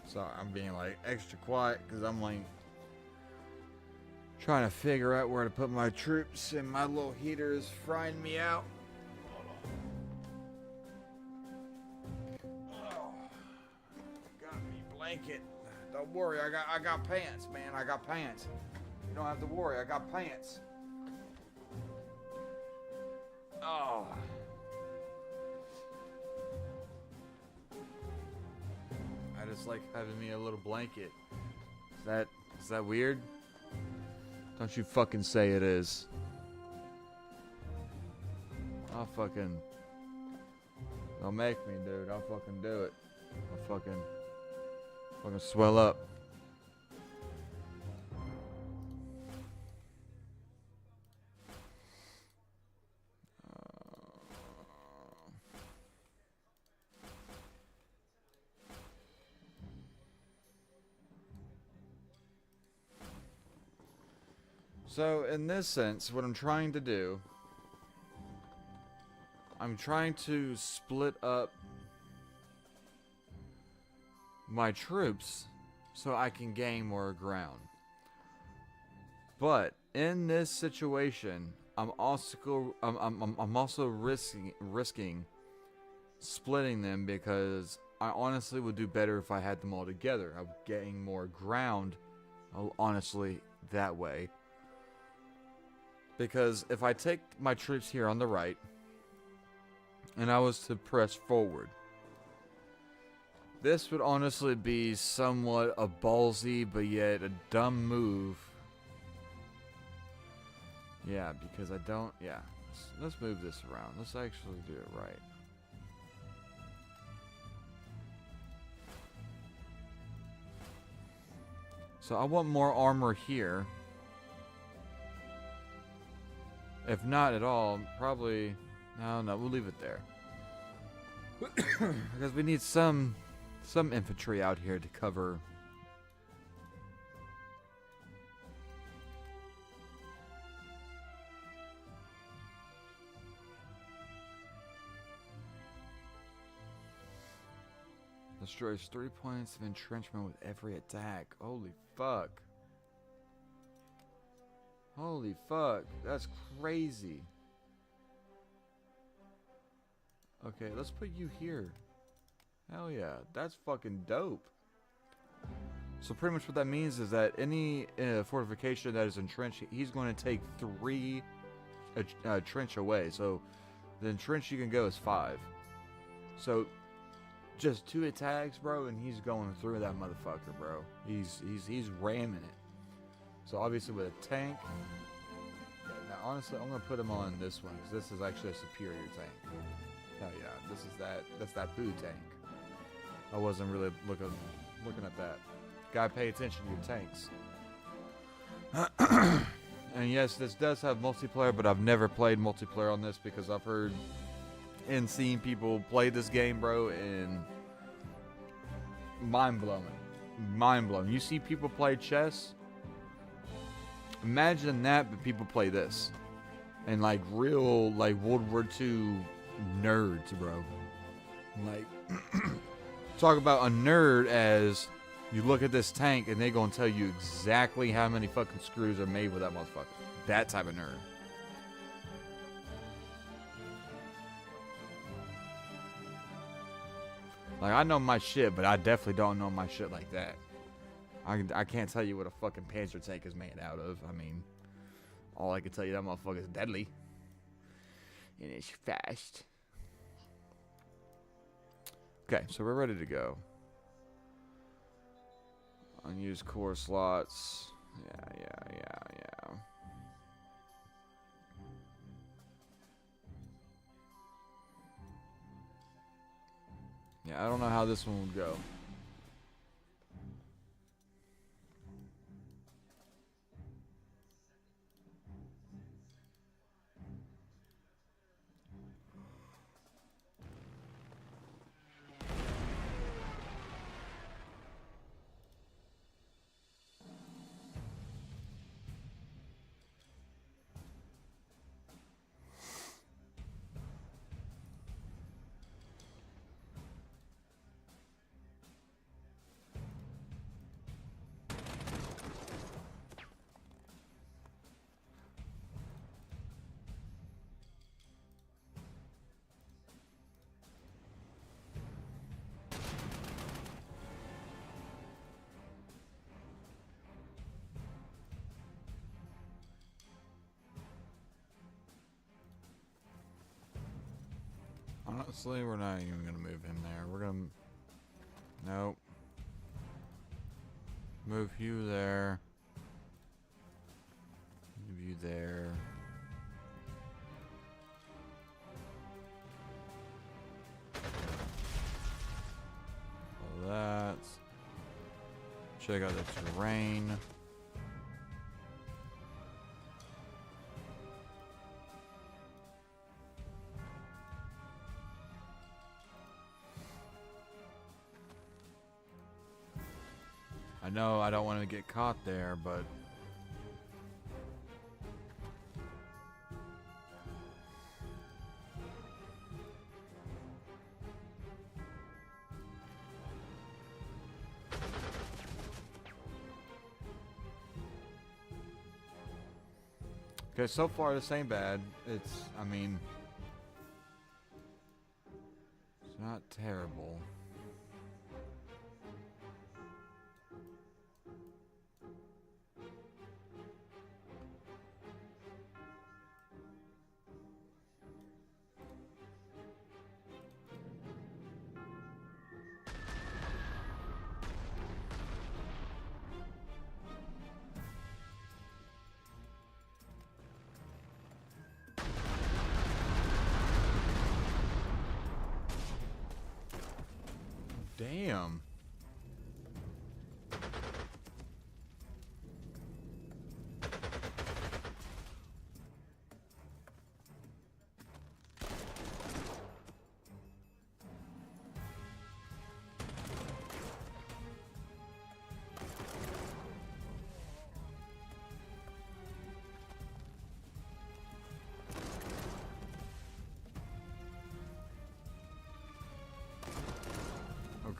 Sorry, I'm being like extra quiet because I'm like trying to figure out where to put my troops, and my little heater is frying me out. Oh, got me blanket. Don't worry, I got pants, man. I got pants. You don't have to worry. I got pants. Oh. I just like having me a little blanket. Is that weird? Don't you fucking say it is. I'll fucking... Don't make me, dude. I'll fucking do it. I'll fucking swell up. So, in this sense, what I'm trying to do, I'm trying to split up my troops so I can gain more ground. But in this situation, I'm also risking splitting them, because I honestly would do better if I had them all together. I'm getting more ground, honestly, that way. Because if I take my troops here on the right, and I was to press forward, this would honestly be somewhat a ballsy, but yet a dumb move. Yeah, because I don't... Yeah, let's move this around. Let's actually do it right. So I want more armor here. If not at all, probably... No, we'll leave it there. Because we need some infantry out here to cover. Destroys 3 points of entrenchment with every attack. Holy fuck. Holy fuck. That's crazy. Okay, let's put you here. Hell yeah. That's fucking dope. So pretty much what that means is that any fortification that is entrenched, he's going to take 3 trench away. So the entrench you can go is 5. So just 2 attacks, bro, and he's going through that motherfucker, bro. He's ramming it. So obviously with a tank. Now honestly, I'm gonna put him on this one because this is actually a superior tank. Hell yeah, that's that boo tank. I wasn't really looking at that. Gotta pay attention to your tanks. And yes, this does have multiplayer, but I've never played multiplayer on this because I've heard and seen people play this game, bro, and mind-blowing. You see people play chess, imagine that, but people play this. And like real, like World War II nerds, bro. Like, talk about a nerd as you look at this tank and they gonna tell you exactly how many fucking screws are made with that motherfucker. That type of nerd. Like, I know my shit, but I definitely don't know my shit like that. I can't tell you what a fucking Panzer tank is made out of. I mean, all I can tell you, that motherfucker is deadly. And it's fast. Okay, so we're ready to go. Unused core slots. Yeah. Yeah, I don't know how this one would go. Honestly, we're not even gonna move him there. We're gonna... Nope. Move you there. Move you there. All that. Check out the terrain. I know I don't want to get caught there, but... Okay, so far this ain't bad. It's, I mean... It's not terrible. Damn.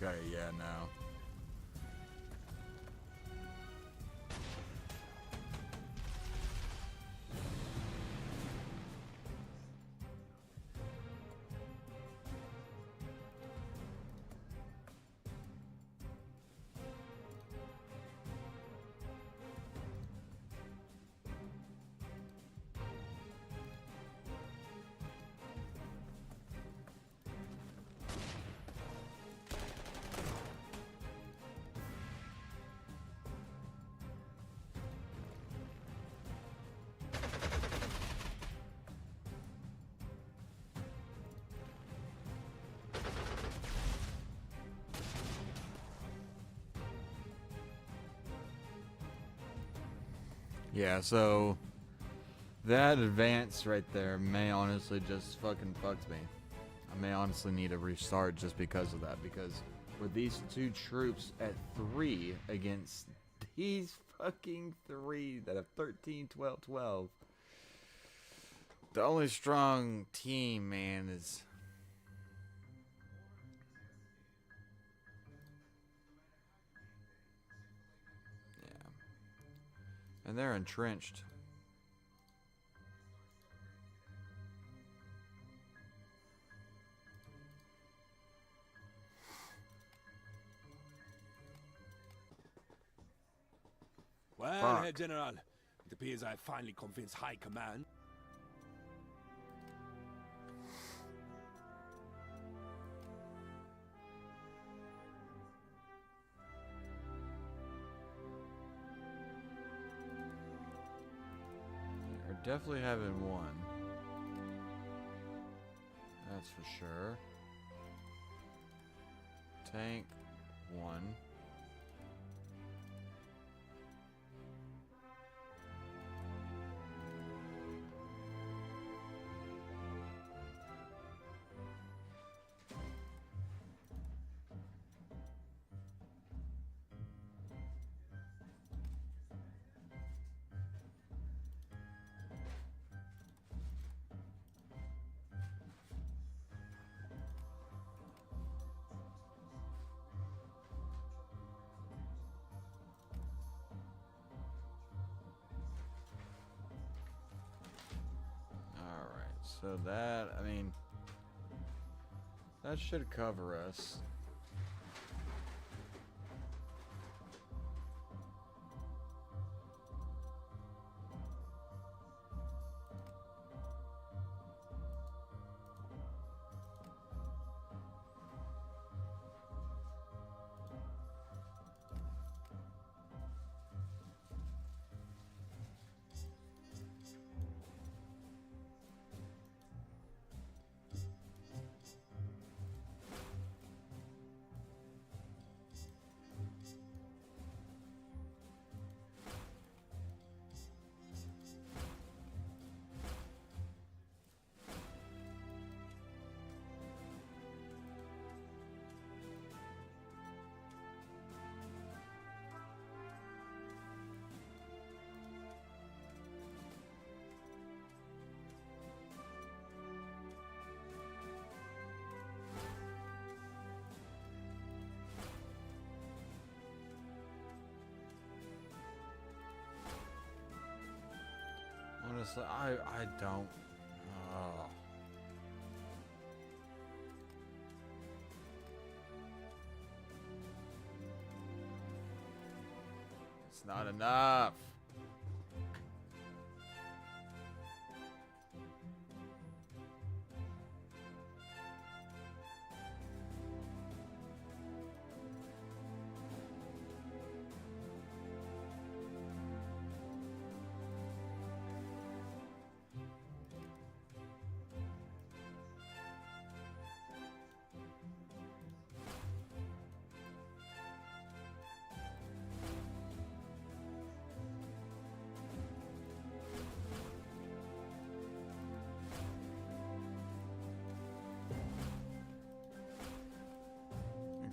Okay, yeah, no. Yeah, so that advance right there may honestly just fucking fucks me. I may honestly need a restart just because of that. Because with these two troops at 3 against these fucking 3 that have 13, 12, 12. The only strong team, man, is... Yeah. And they're entrenched. Well, Fuck. Herr General, it appears I finally convinced High Command. They're definitely having one. That's for sure. Tank, 1. So that, I mean, that should cover us. Honestly, I don't. Oh. It's not enough.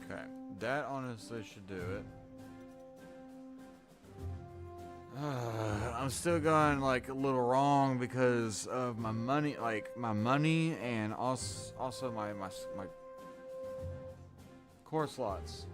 Okay, that honestly should do it. I'm still going like a little wrong because of my money, core slots.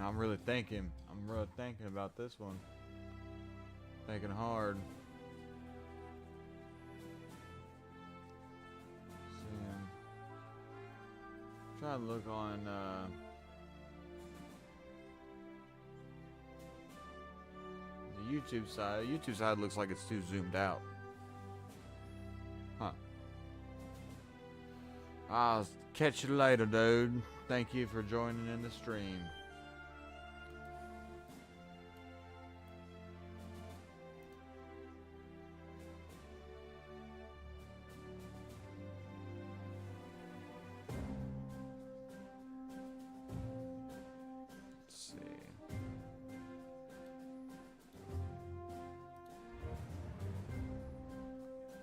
I'm really thinking. I'm really thinking about this one. Thinking hard. Seeing. Trying to look on the YouTube side. YouTube side looks like it's too zoomed out. Huh. I'll catch you later, dude. Thank you for joining in the stream.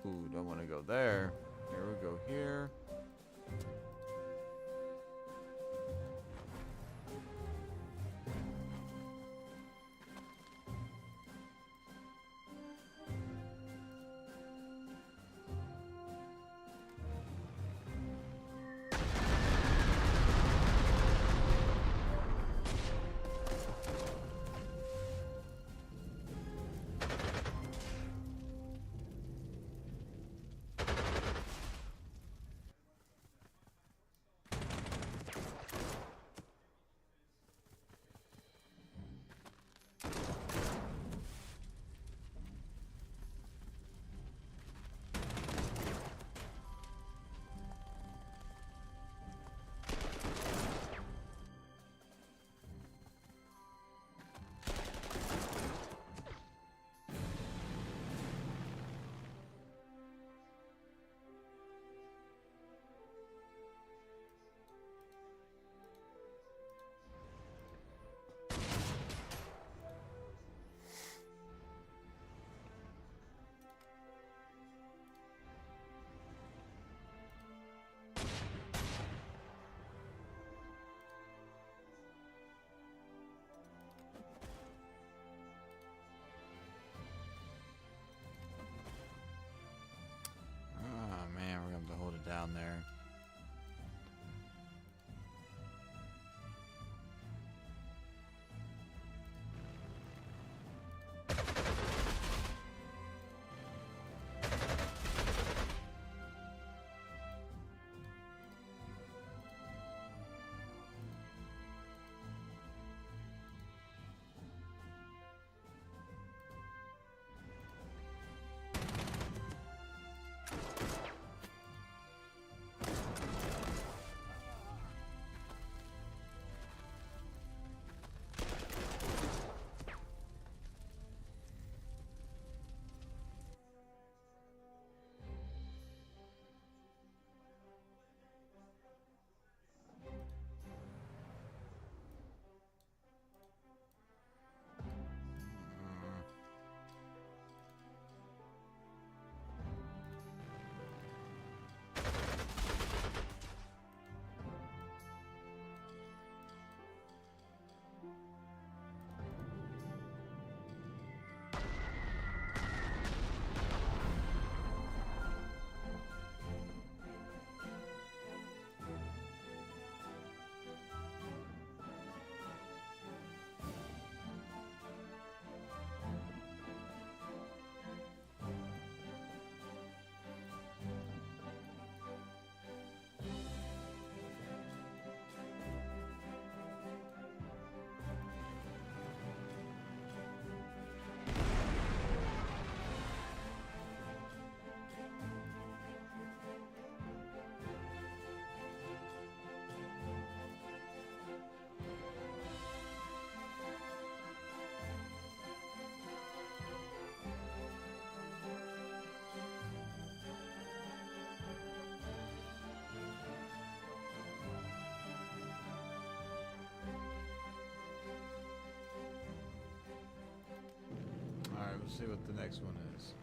Ooh, don't want to go there. Here we go here. Down there. Let's see what the next one is.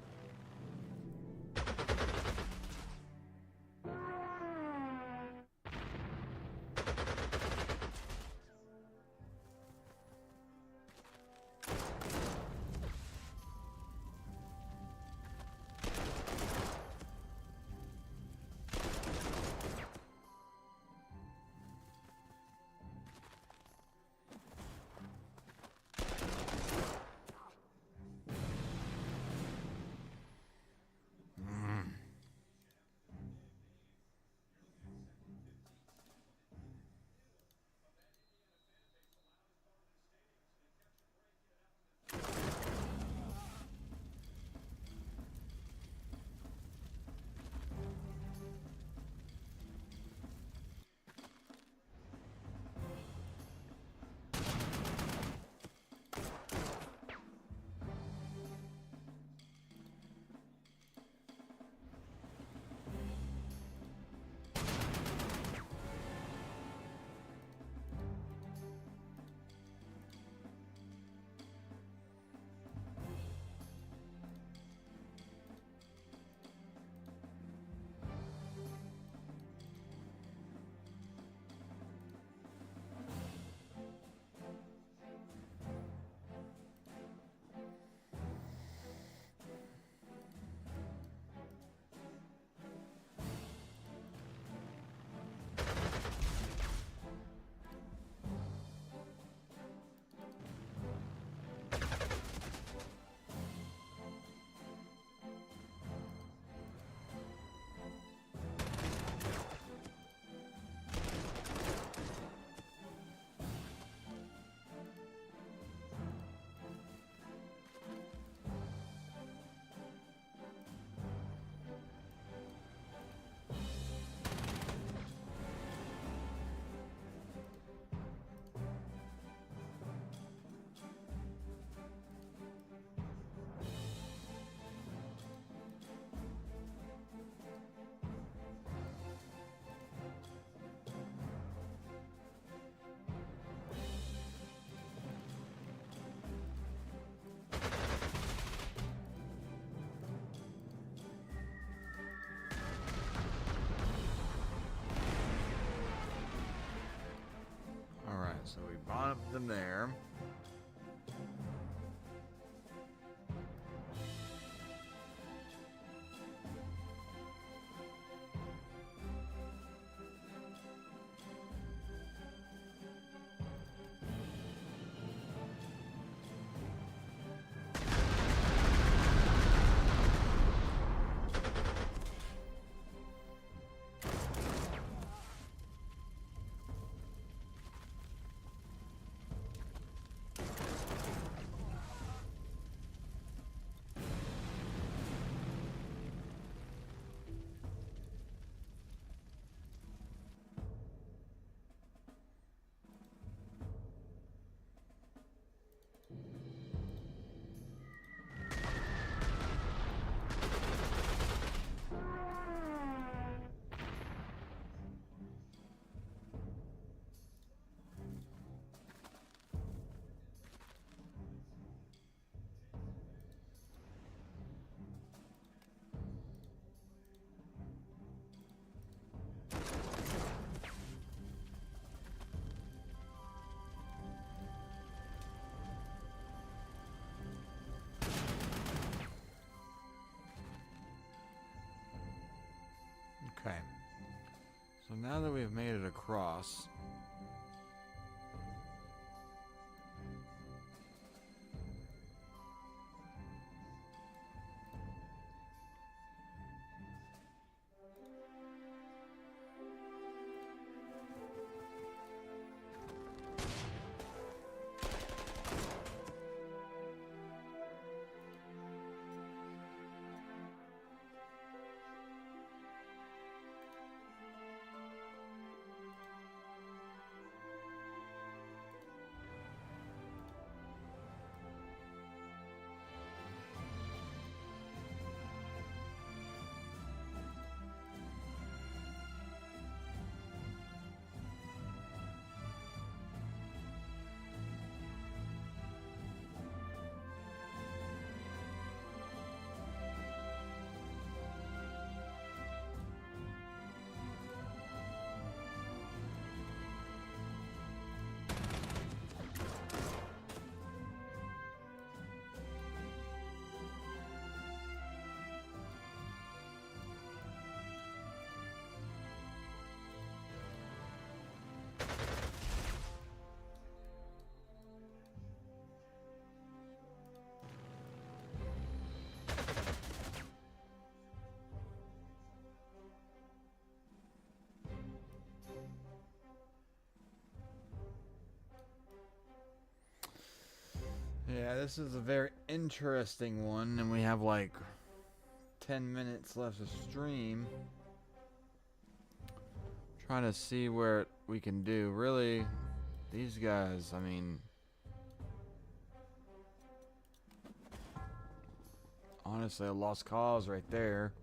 So we bottomed them there. Okay. So now that we've made it across, Yeah, this is a very interesting one, and we have like 10 minutes left to stream. Trying to see where we can do. Really, these guys, I mean, honestly, a lost cause right there.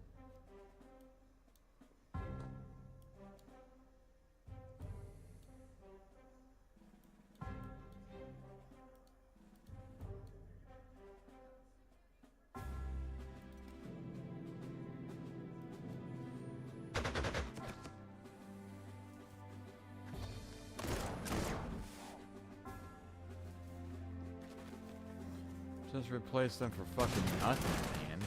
Just replace them for fucking nothing, man.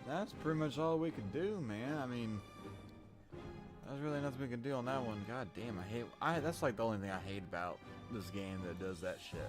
That's pretty much all we can do, man. I mean, there's really nothing we can do on that one. God damn, that's like the only thing I hate about this game that does that shit.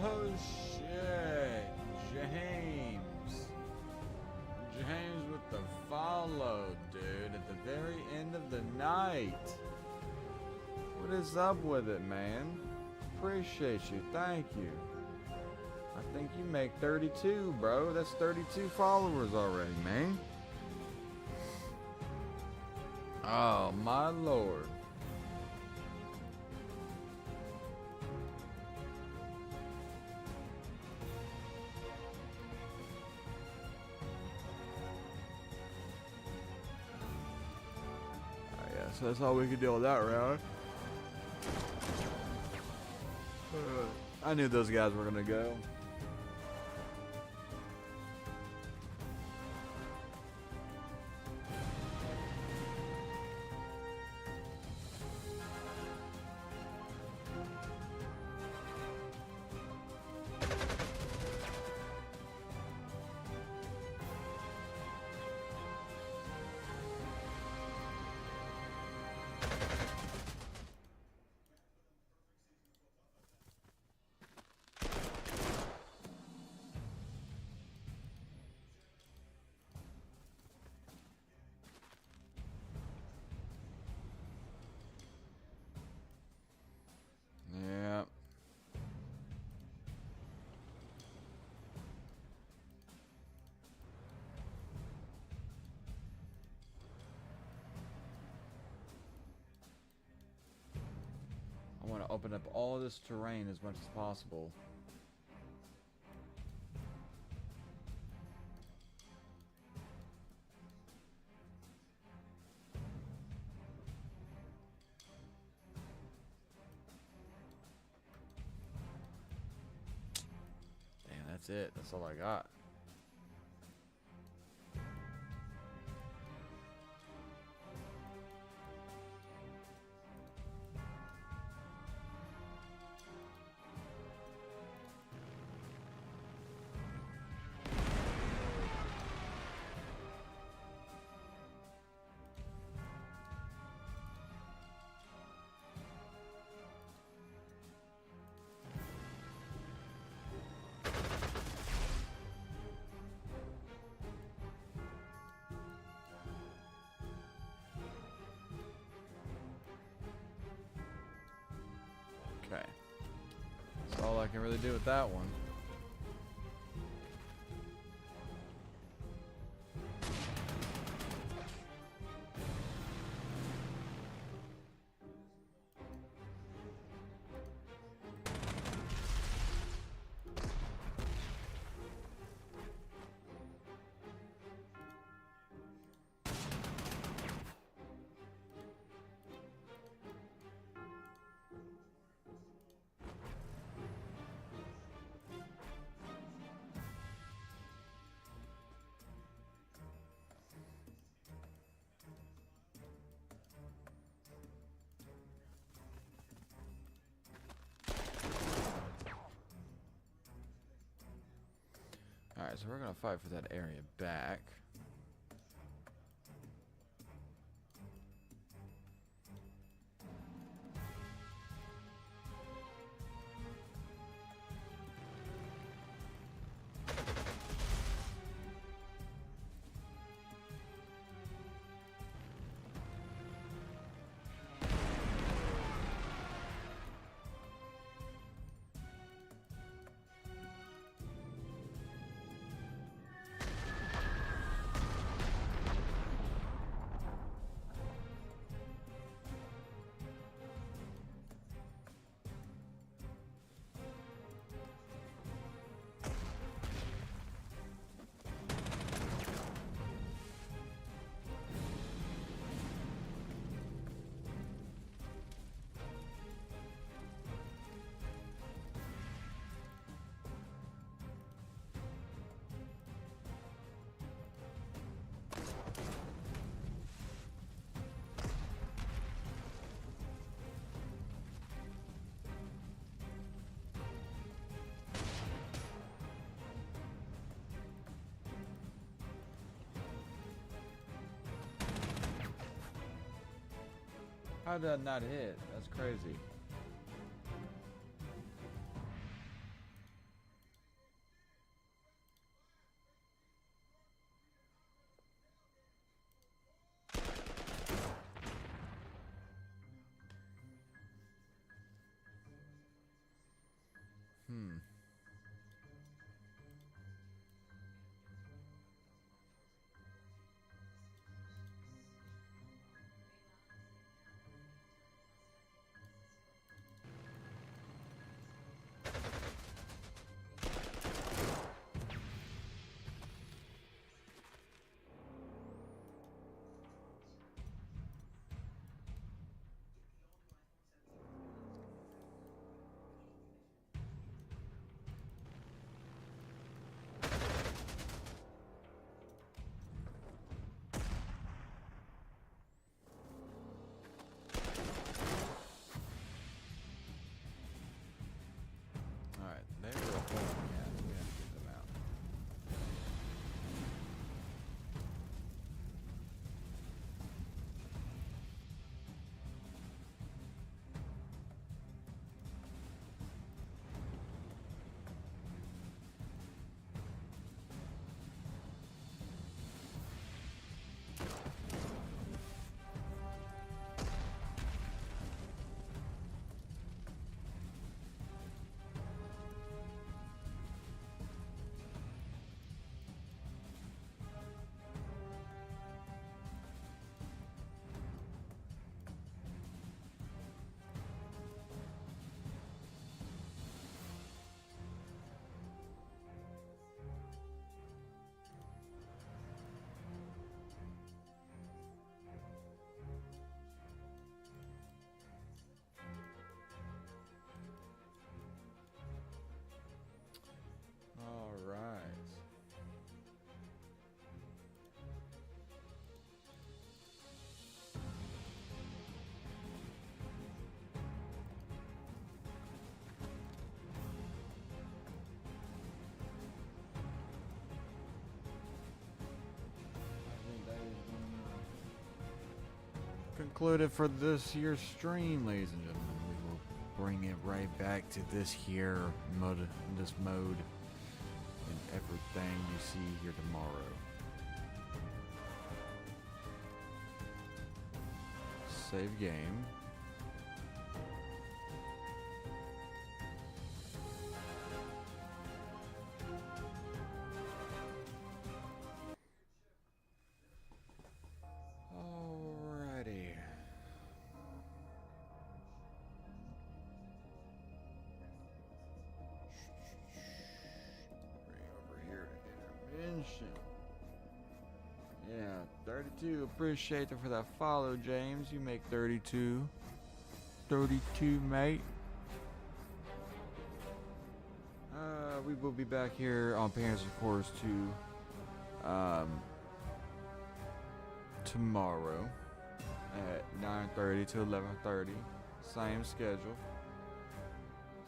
Oh shit, James with the follow, dude, at the very end of the night. What is up with it, man? Appreciate you. Thank you. I think you make 32, bro. That's 32 followers already, man. Oh, my lord. Yeah, so that's all we could do with that round. I knew those guys were gonna go. Yeah. I want to open up all this terrain as much as possible. Damn, that's it. That's all I got. Okay. That's all I can really do with that one. Alright, so we're gonna fight for that area back. How did that not hit? That's crazy. concluded for this year's stream, ladies and gentlemen. We will bring it right back to this mode, and everything you see here tomorrow. Save game. Alrighty. Bring over here to intervention. Yeah, 32. Appreciate it for that follow, James. You make 32. 32, mate. We will be back here on Parents of Course 2 tomorrow at 9:30 to 11:30. Same schedule.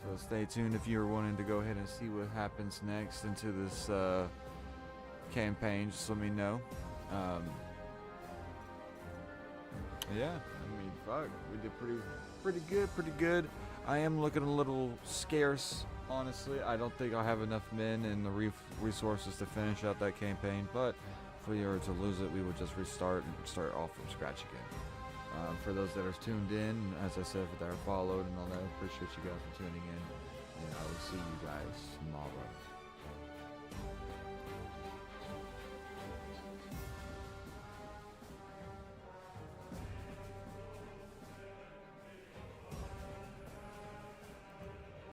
So stay tuned if you're wanting to go ahead and see what happens next into this campaign. Just let me know. Yeah, I mean, fuck, we did pretty good. I am looking a little scarce, honestly. I don't think I'll have enough men and the resources to finish out that campaign, but if we were to lose it, we would just restart and start off from scratch again. For those that are tuned in, as I said, that are followed and all that, I appreciate you guys for tuning in, and I will see you guys tomorrow.